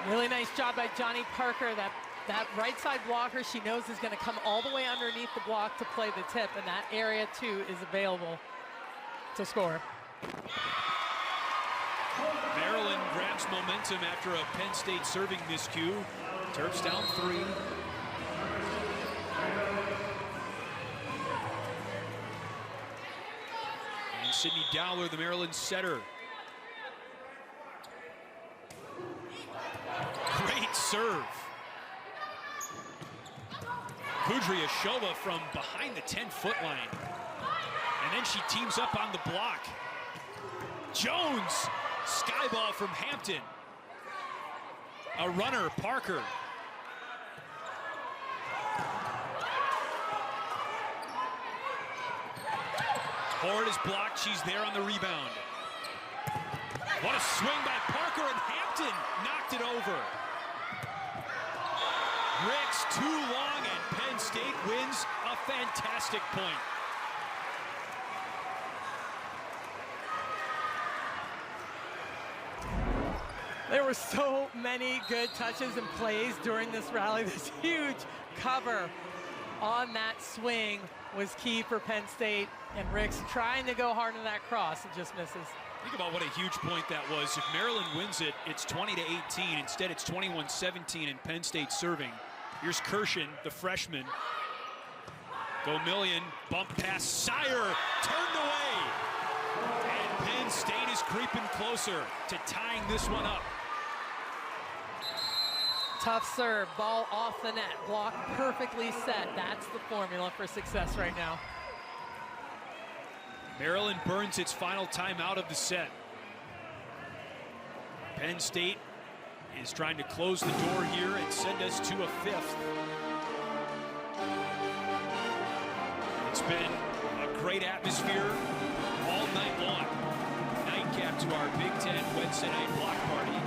Really nice job by Johnny Parker. That right side blocker she knows is going to come all the way underneath the block to play the tip, and that area too is available to score. Maryland grabs momentum after a Penn State serving miscue. Terps down 3. And Sydney Dowler, the Maryland setter. Great serve. Kudryashova from behind the 10-foot line. And then she teams up on the block. Jones, sky ball from Hampton. A runner, Parker. Horde is blocked, she's there on the rebound. What a swing by Parker, and Hampton knocked it over. Ricks too long, and Penn State wins a fantastic point. There were so many good touches and plays during this rally. This huge cover on that swing was key for Penn State, and Ricks trying to go hard on that cross and just misses. Think about what a huge point that was. If Maryland wins it, it's 20-18. Instead, it's 21-17 and Penn State serving. Here's Kirshen, the freshman. Gomillion, bump pass, Sire, turned away. And Penn State is creeping closer to tying this one up. Tough serve, ball off the net, block perfectly set. That's the formula for success right now. Maryland burns its final timeout of the set. Penn State is trying to close the door here and send us to a 5th. It's been a great atmosphere all night long. Nightcap to our Big Ten Wednesday night block party.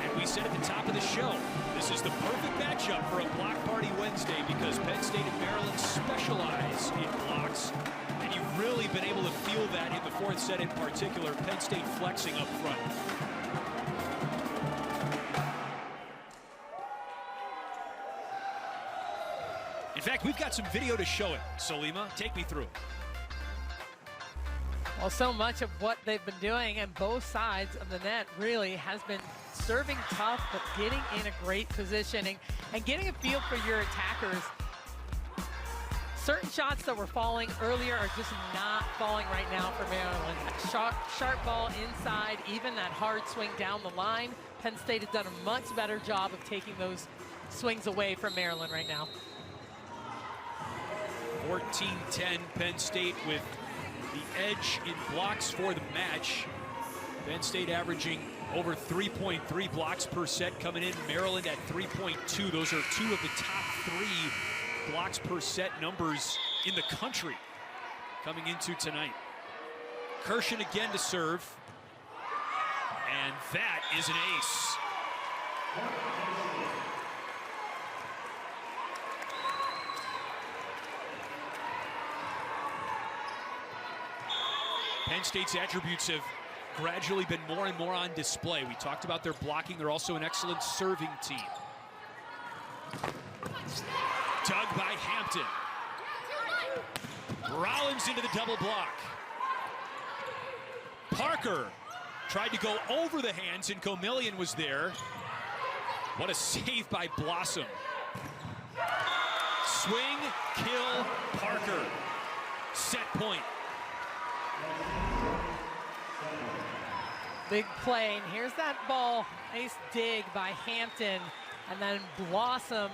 And we said at the top of the show, this is the perfect matchup for a block party Wednesday because Penn State and Maryland specialize in blocks. And you've really been able to feel that in the 4th set in particular. Penn State flexing up front. In fact, we've got some video to show it. Salima, take me through. Well, so much of what they've been doing and both sides of the net really has been serving tough, but getting in a great positioning and getting a feel for your attackers. Certain shots that were falling earlier are just not falling right now for Maryland. That sharp ball inside, even that hard swing down the line. Penn State has done a much better job of taking those swings away from Maryland right now. 14-10 Penn State with the edge in blocks for the match. Penn State averaging over 3.3 blocks per set coming in. Maryland at 3.2. Those are 2 of the top 3 blocks per set numbers in the country coming into tonight. Kirshen again to serve. And that is an ace. Penn State's attributes have gradually been more and more on display. We talked about their blocking. They're also an excellent serving team. Dug by Hampton. Rollins into the double block. Parker tried to go over the hands, and Comillion was there. What a save by Blossom. Swing, kill, Parker. Set point. Big play, and here's that ball. Nice dig by Hampton, and then Blossom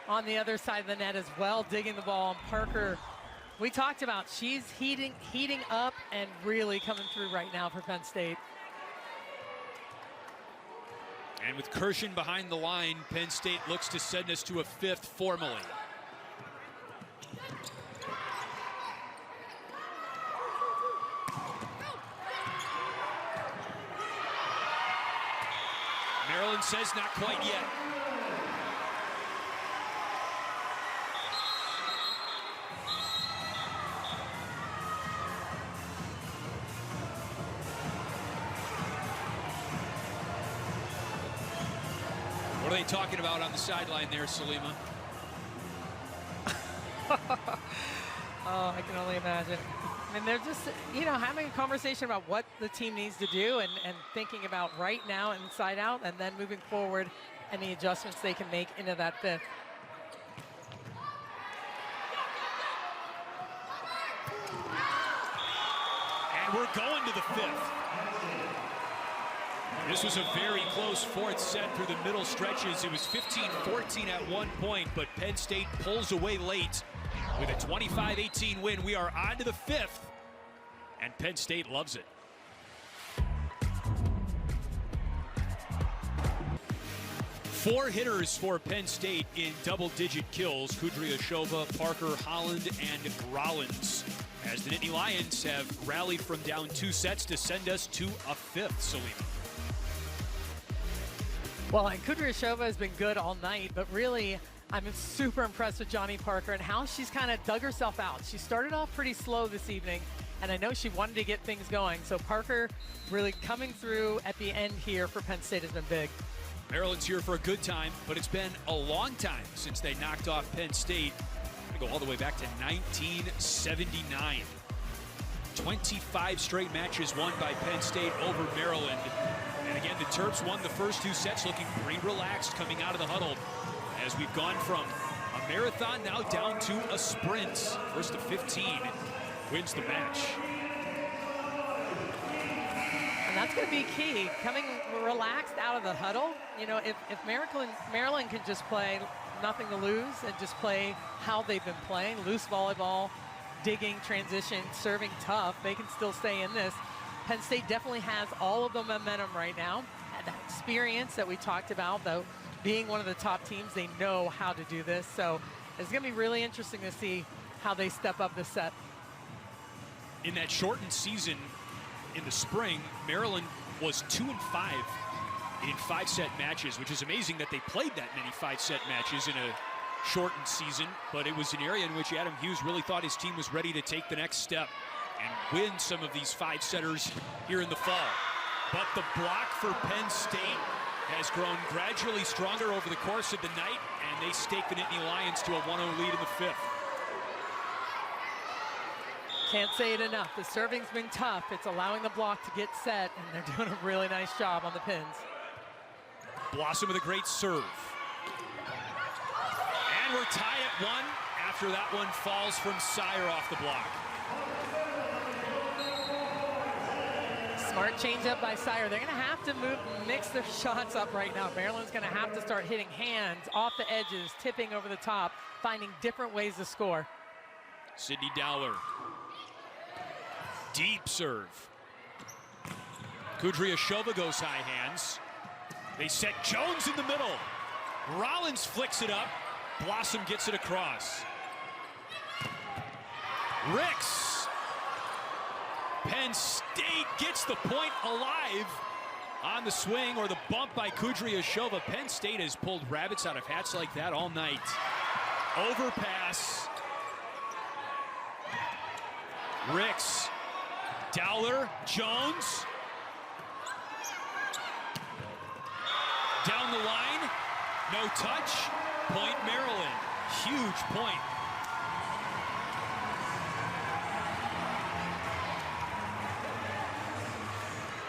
on the other side of the net as well, digging the ball. And Parker, we talked about, she's heating up and really coming through right now for Penn State. And with Kirshen behind the line, Penn State looks to send us to a fifth formally. Maryland says not quite yet. What are they talking about on the sideline there, Salima? Oh, I can only imagine. I mean, they're just, having a conversation about what the team needs to do and thinking about right now inside out, and then moving forward, any adjustments they can make into that fifth. And we're going to the fifth. This was a very close fourth set through the middle stretches. It was 15-14 at one point, but Penn State pulls away late with a 25-18 win. We are on to the fifth, and Penn State loves it. Four hitters for Penn State in double-digit kills. Kudryashova, Parker, Holland, and Rollins, as the Nittany Lions have rallied from down 2 sets to send us to a fifth, Salima. Well, and Kudryashova has been good all night, but really, I'm super impressed with Johnny Parker and how she's kind of dug herself out. She started off pretty slow this evening, and I know she wanted to get things going. So Parker really coming through at the end here for Penn State has been big. Maryland's here for a good time, but it's been a long time since they knocked off Penn State. They go all the way back to 1979. 25 straight matches won by Penn State over Maryland. And again, the Terps won the first 2 sets looking pretty relaxed coming out of the huddle, as we've gone from a marathon now down to a sprint. First of 15 wins the match. And that's going to be key, coming relaxed out of the huddle. If Maryland can just play nothing to lose and just play how they've been playing, loose volleyball, digging, transition, serving tough, they can still stay in this. Penn State definitely has all of the momentum right now, and that experience that we talked about, though, being one of the top teams, they know how to do this. So it's going to be really interesting to see how they step up this set. In that shortened season in the spring, Maryland was 2-5 in 5-set matches, which is amazing that they played that many 5-set matches in a shortened season. But it was an area in which Adam Hughes really thought his team was ready to take the next step and win some of these 5-setters here in the fall. But the block for Penn State has grown gradually stronger over the course of the night, and they stake the Nittany Lions to a 1-0 lead in the fifth. Can't say it enough. The serving's been tough. It's allowing the block to get set, and they're doing a really nice job on the pins. Blossom with a great serve. And we're tied at 1 after that one falls from Sire off the block. Smart change up by Sire. They're going to have to mix their shots up right now. Maryland's going to have to start hitting hands off the edges, tipping over the top, finding different ways to score. Sydney Dowler. Deep serve. Kudryashova goes high hands. They set Jones in the middle. Rollins flicks it up. Blossom gets it across. Ricks. Penn State gets the point alive on the swing or the bump by Kudryashova. Penn State has pulled rabbits out of hats like that all night. Overpass. Ricks. Dowler. Jones. Down the line. No touch. Point Maryland. Huge point.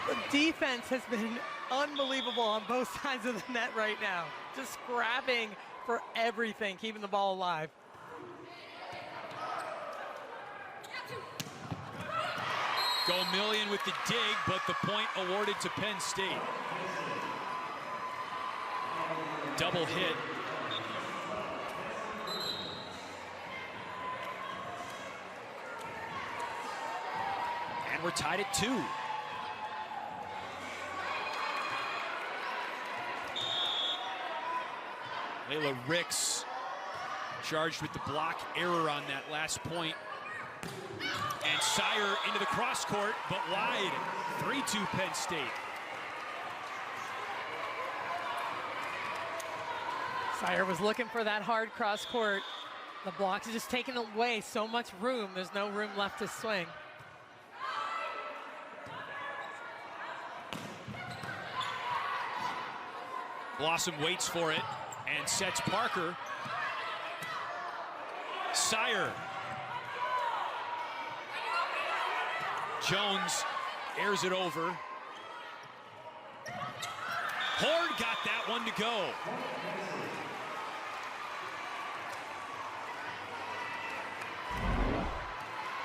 The defense has been unbelievable on both sides of the net right now. Just scrapping for everything, keeping the ball alive. Gomillion with the dig, but the point awarded to Penn State. Double hit. And we're tied at 2. Layla Ricks charged with the block error on that last point. And Sire into the cross court, but wide. 3-2 Penn State. Sire was looking for that hard cross court. The blocks are just taking away so much room. There's no room left to swing. Blossom waits for it and sets Parker. Sire. Jones airs it over. Horde got that one to go.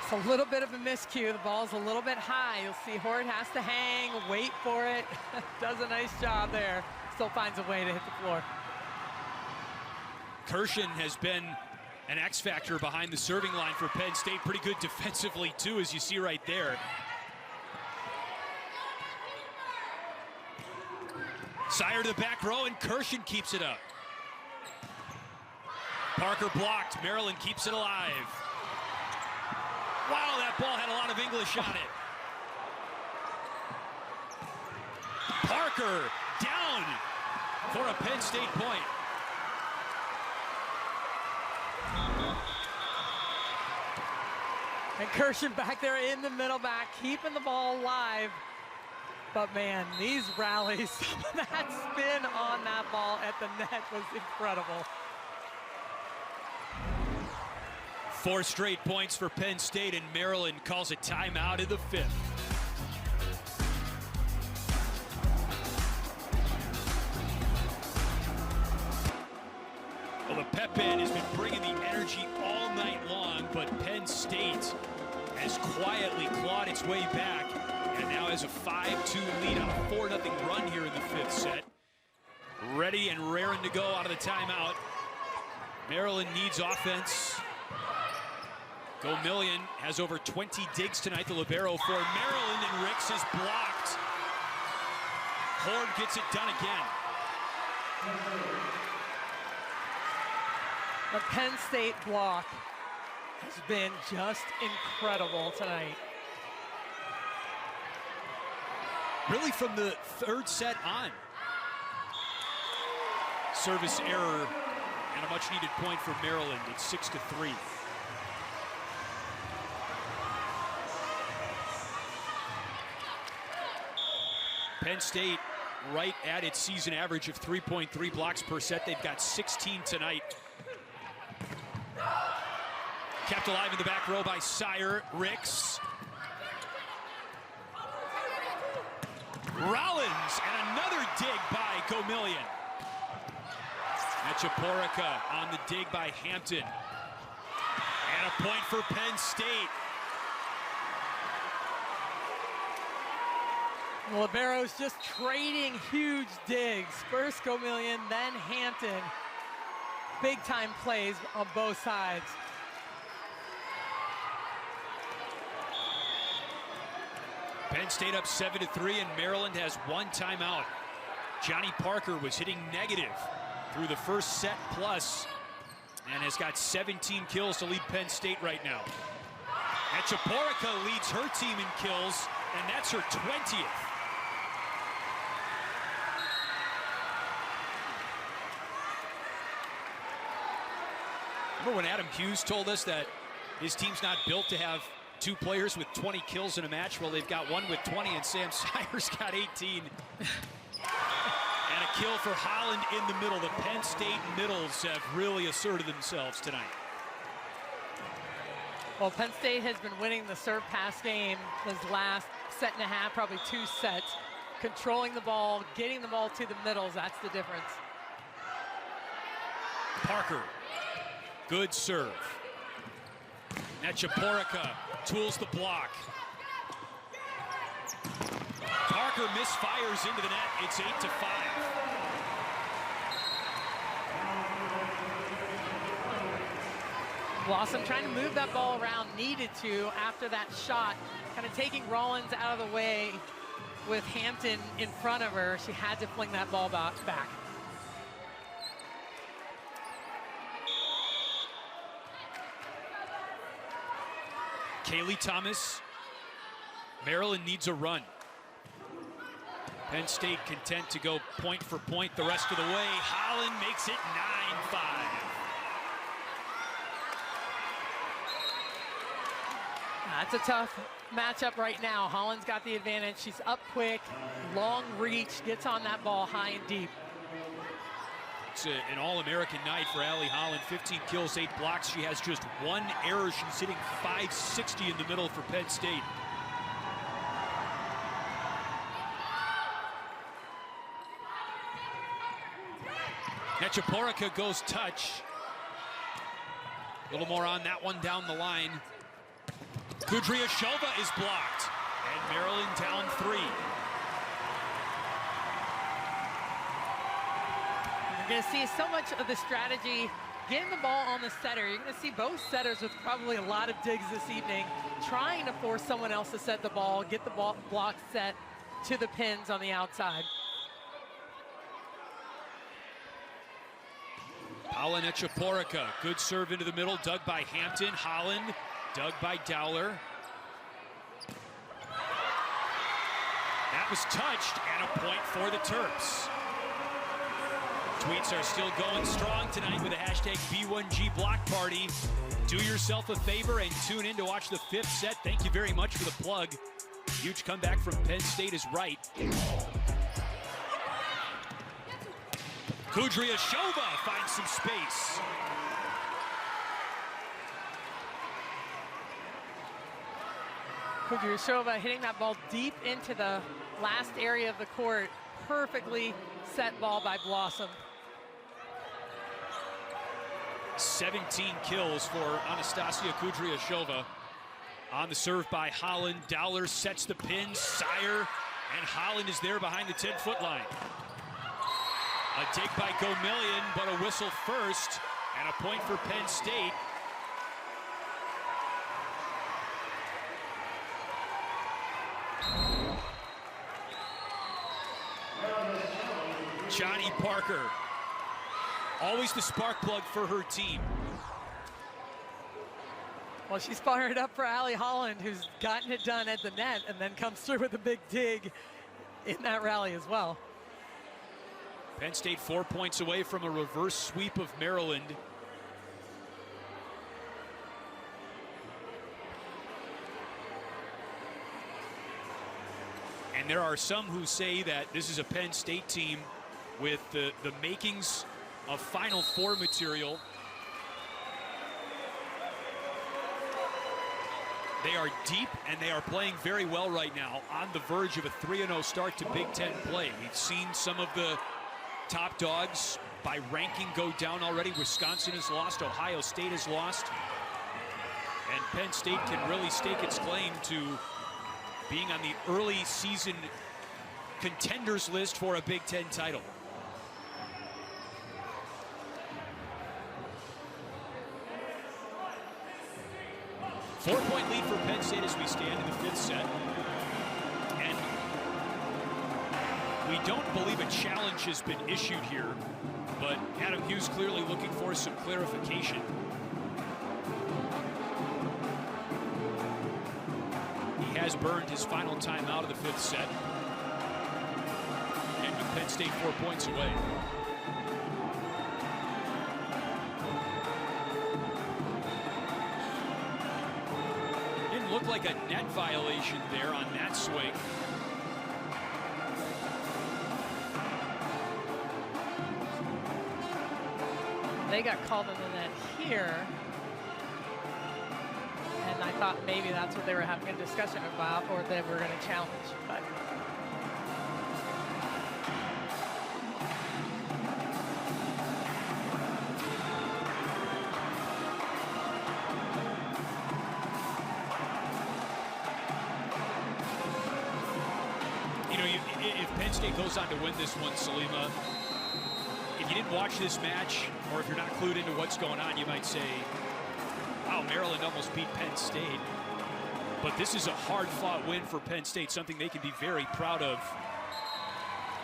It's a little bit of a miscue. The ball's a little bit high. You'll see Horde has to hang, wait for it. Does a nice job there. Still finds a way to hit the floor. Kirshen has been an X factor behind the serving line for Penn State. Pretty good defensively too, as you see right there. Sire to the back row, and Kirshen keeps it up. Parker blocked. Maryland keeps it alive. Wow, that ball had a lot of English on it. Parker down for a Penn State point. And Kirshen back there in the middle back, keeping the ball alive. But man, these rallies, that spin on that ball at the net was incredible. 4 straight points for Penn State, and Maryland calls a timeout in the 5th. Well, the Pep band has been bringing the energy all night long, but Penn State has quietly clawed its way back and now has a 5-2 lead on a 4-0 run here in the 5th set. Ready and raring to go out of the timeout. Maryland needs offense. Gomillion has over 20 digs tonight, the libero for Maryland, and Ricks is blocked. Horde gets it done again. The Penn State block has been just incredible tonight. Really from the 3rd set on. Service error and a much needed point for Maryland. It's 6-3. Penn State right at its season average of 3.3 blocks per set. They've got 16 tonight. Kept alive in the back row by Sire. Ricks. Rollins, and another dig by Gomillion. Mechaporica on the dig by Hampton. And a point for Penn State. The liberos just trading huge digs. First Gomillion, then Hampton. Big time plays on both sides. Penn State up 7-3, and Maryland has 1 timeout. Johnny Parker was hitting negative through the first set plus. and has got 17 kills to lead Penn State right now. Achaporica leads her team in kills, and that's her 20th. Remember when Adam Hughes told us that his team's not built to have 2 players with 20 kills in a match? Well, they've got one with 20, and Sam Sires got 18. And a kill for Holland in the middle. The Penn State middles have really asserted themselves tonight. Well, Penn State has been winning the serve pass game this last set and a half, probably 2 sets. Controlling the ball, getting the ball to the middles, that's the difference. Parker, good serve. Achaporica tools the block. Parker misfires into the net. It's 8-5. Blossom trying to move that ball around, needed to after that shot, kind of taking Rollins out of the way with Hampton in front of her. She had to fling that ball back. Kaylee Thomas. Maryland needs a run. Penn State content to go point for point the rest of the way. Holland makes it 9-5. That's a tough matchup right now. Holland's got the advantage. She's up quick, long reach, gets on that ball high and deep. It's an All-American night for Allie Holland. 15 kills, 8 blocks. She has just 1 error. She's hitting .560 in the middle for Penn State. Achaporica goes touch. A little more on that one down the line. Kudryashova is blocked, and Maryland down 3. You're going to see so much of the strategy getting the ball on the setter. You're going to see both setters with probably a lot of digs this evening, trying to force someone else to set the ball, get the ball block set to the pins on the outside. Paula Achaporica, good serve into the middle, dug by Hampton. Holland, dug by Dowler. That was touched, and a point for the Terps. Tweets are still going strong tonight with the hashtag B1G Block Party. Do yourself a favor and tune in to watch the 5th set. Thank you very much for the plug. Huge comeback from Penn State is right. Kudryashova finds some space. Kudryashova hitting that ball deep into the last area of the court. Perfectly set ball by Blossom. 17 kills for Anastasia Kudryashova. On the serve by Holland. Dowler sets the pin. Sire, and Holland is there behind the 10-foot line. A dig by Gomillion, but a whistle first, and a point for Penn State. Johnny Parker, always the spark plug for her team. Well, she's fired up for Allie Holland, who's gotten it done at the net and then comes through with a big dig in that rally as well. Penn State 4 points away from a reverse sweep of Maryland. And there are some who say that this is a Penn State team with the makings of Final Four material. They are deep, and they are playing very well right now, on the verge of a 3-0 start to Big Ten play. We've seen some of the top dogs by ranking go down already. Wisconsin has lost, Ohio State has lost, and Penn State can really stake its claim to being on the early season contenders list for a Big Ten title. Four-point lead for Penn State as we stand in the 5th set. And we don't believe a challenge has been issued here. but Adam Hughes clearly looking for some clarification. He has burned his final time out of the 5th set. And with Penn State 4 points away. Didn't look like a net violation there on that swing. They got called in the net here. And I thought maybe that's what they were having a discussion about, or they were going to challenge. But you know, if Penn State goes on to win this one, Salima, if you didn't watch this match, or if you're not clued into what's going on, you might say, wow, Maryland almost beat Penn State. But this is a hard-fought win for Penn State, something they can be very proud of.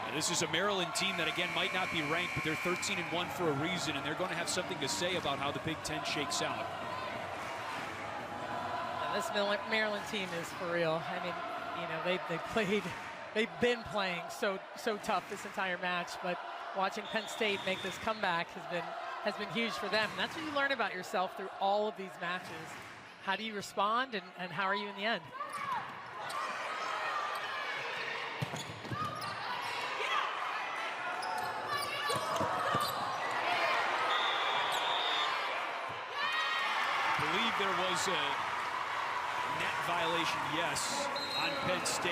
And this is a Maryland team that, again, might not be ranked, but they're 13-1 for a reason, and they're going to have something to say about how the Big Ten shakes out. this Maryland team is for real. I mean, you know, they've been playing so tough this entire match, but watching Penn State make this comeback has been huge for them. And that's what you learn about yourself through all of these matches. How do you respond, and how are you in the end? I believe there was a net violation, yes, on Penn State.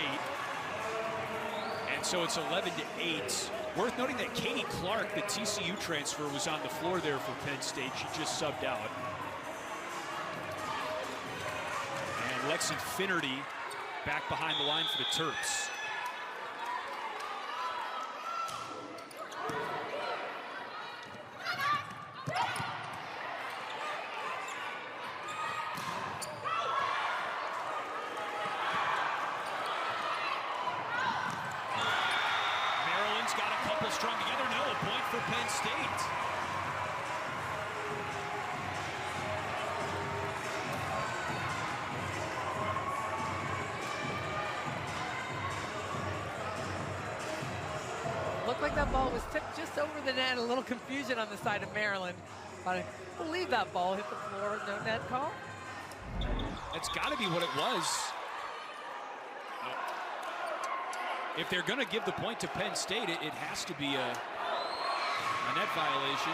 And so it's 11-8. Worth noting that Katie Clark, the TCU transfer, was on the floor there for Penn State. She just subbed out. And Lexi Finnerty back behind the line for the Terps. Strung together, no, a point for Penn State. Looked like that ball was tipped just over the net. A little confusion on the side of Maryland, but I believe that ball hit the floor. No net call. That's got to be what it was. If they're going to give the point to Penn State, it has to be a net violation.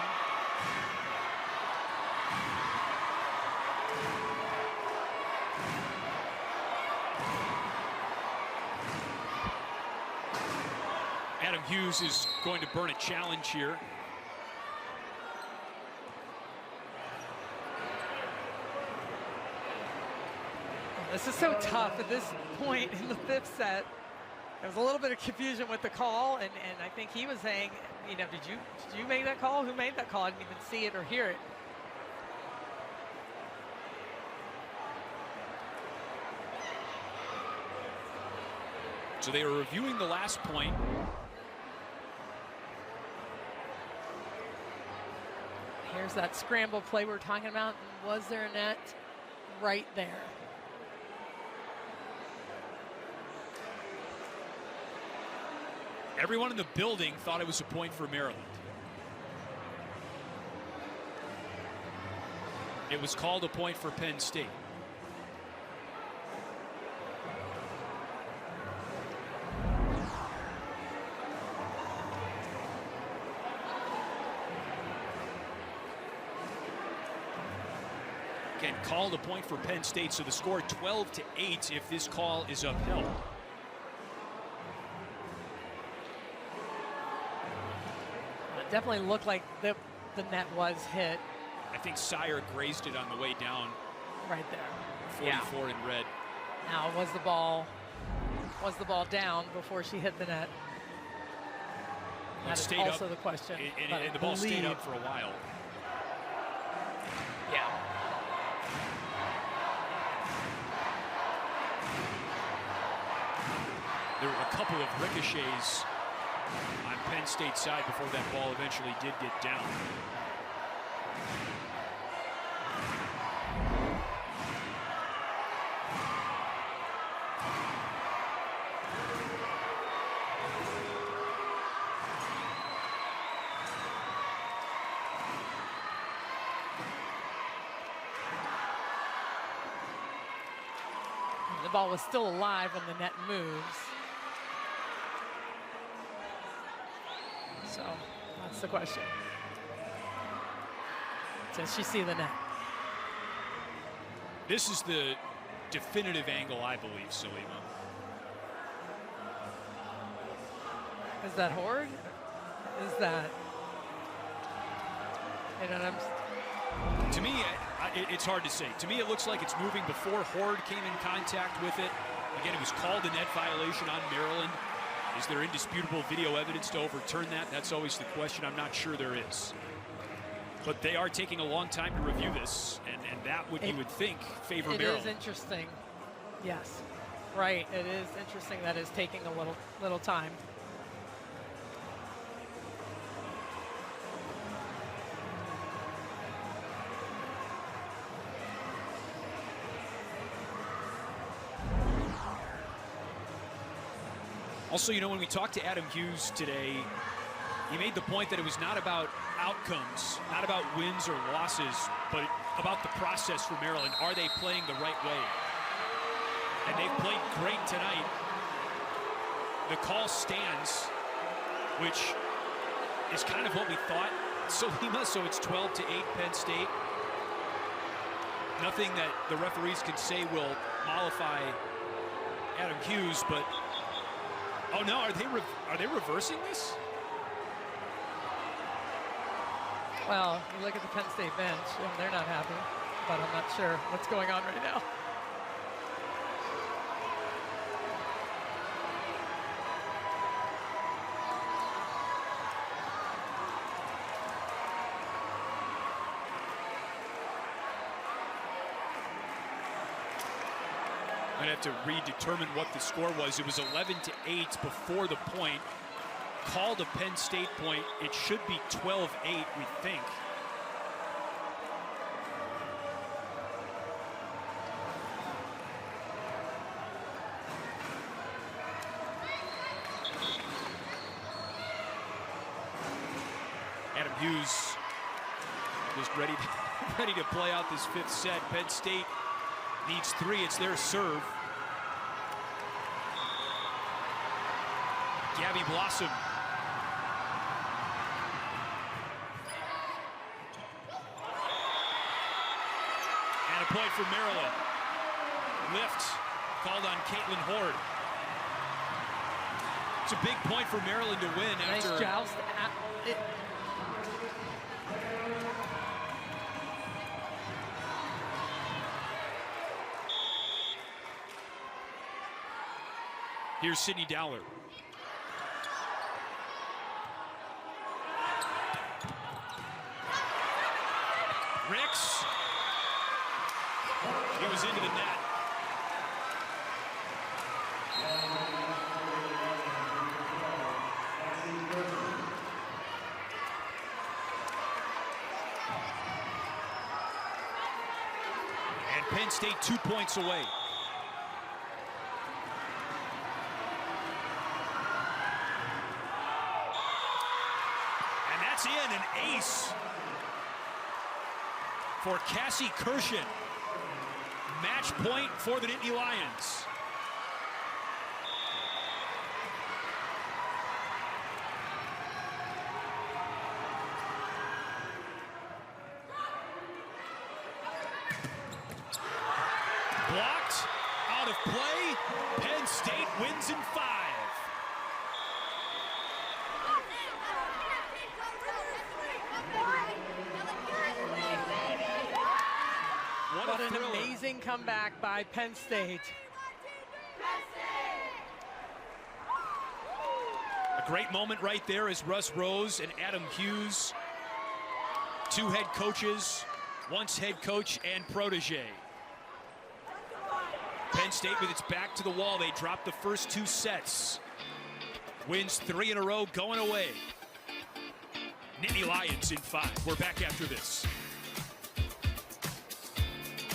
Adam Hughes is going to burn a challenge here. This is so tough at this point in the 5th set. There was a little bit of confusion with the call, and I think he was saying, you know, did you make that call? Who made that call? I didn't even see it or hear it. So they were reviewing the last point. Here's that scramble play we're talking about. Was there a net? Right there. Everyone in the building thought it was a point for Maryland. It was called a point for Penn State. Again, called a point for Penn State, so the score 12-8 if this call is upheld. Definitely looked like the net was hit. I think Sire grazed it on the way down. Right there. 44 in red. Now, was the ball down before she hit the net? That is also the question. And the ball stayed up for a while. Yeah. There were a couple of ricochets on Penn State side before that ball eventually did get down. The ball was still alive when the net moves. So that's the question. Does she see the net? This is the definitive angle, I believe, Salima. Is that Horde? Is that? You know what I'm? To me, it's hard to say. To me, it looks like it's moving before Horde came in contact with it. Again, it was called a net violation on Maryland. Is there indisputable video evidence to overturn that? That's always the question. I'm not sure there is. But they are taking a long time to review this, and that would, you would think, favor Maryland. It is interesting. Yes, right. It is interesting that it's taking a little time. Also, you know, when we talked to Adam Hughes today, he made the point that it was not about outcomes, not about wins or losses, but about the process for Maryland. Are they playing the right way? And they've played great tonight. The call stands, which is kind of what we thought. Salima, so it's 12-8 Penn State. Nothing that the referees can say will mollify Adam Hughes, but oh no, are they reversing this? Well, you look at the Penn State bench, and they're not happy, but I'm not sure what's going on right now. I'd have to redetermine what the score was. It was 11-8 before the point. Called a Penn State point. It should be 12-8, we think. Adam Hughes just ready to play out this fifth set. Penn State needs 3. It's their serve. Gabby Blossom. And a point for Maryland. Lift called on Caitlin Horde. It's a big point for Maryland to win after. Nice joust. Here's Sydney Dowler. Ricks. He was into the net. And Penn State 2 points away. In an ace for Cassie Kirshen. Match point for the Nittany Lions. Blocked, out of play. Penn State wins in 5. What an amazing comeback by Penn State. A great moment right there as Russ Rose and Adam Hughes, 2 head coaches, once head coach and protege. Penn State with its back to the wall. They dropped the first 2 sets. Wins 3 in a row going away. Nittany Lions in 5. We're back after this.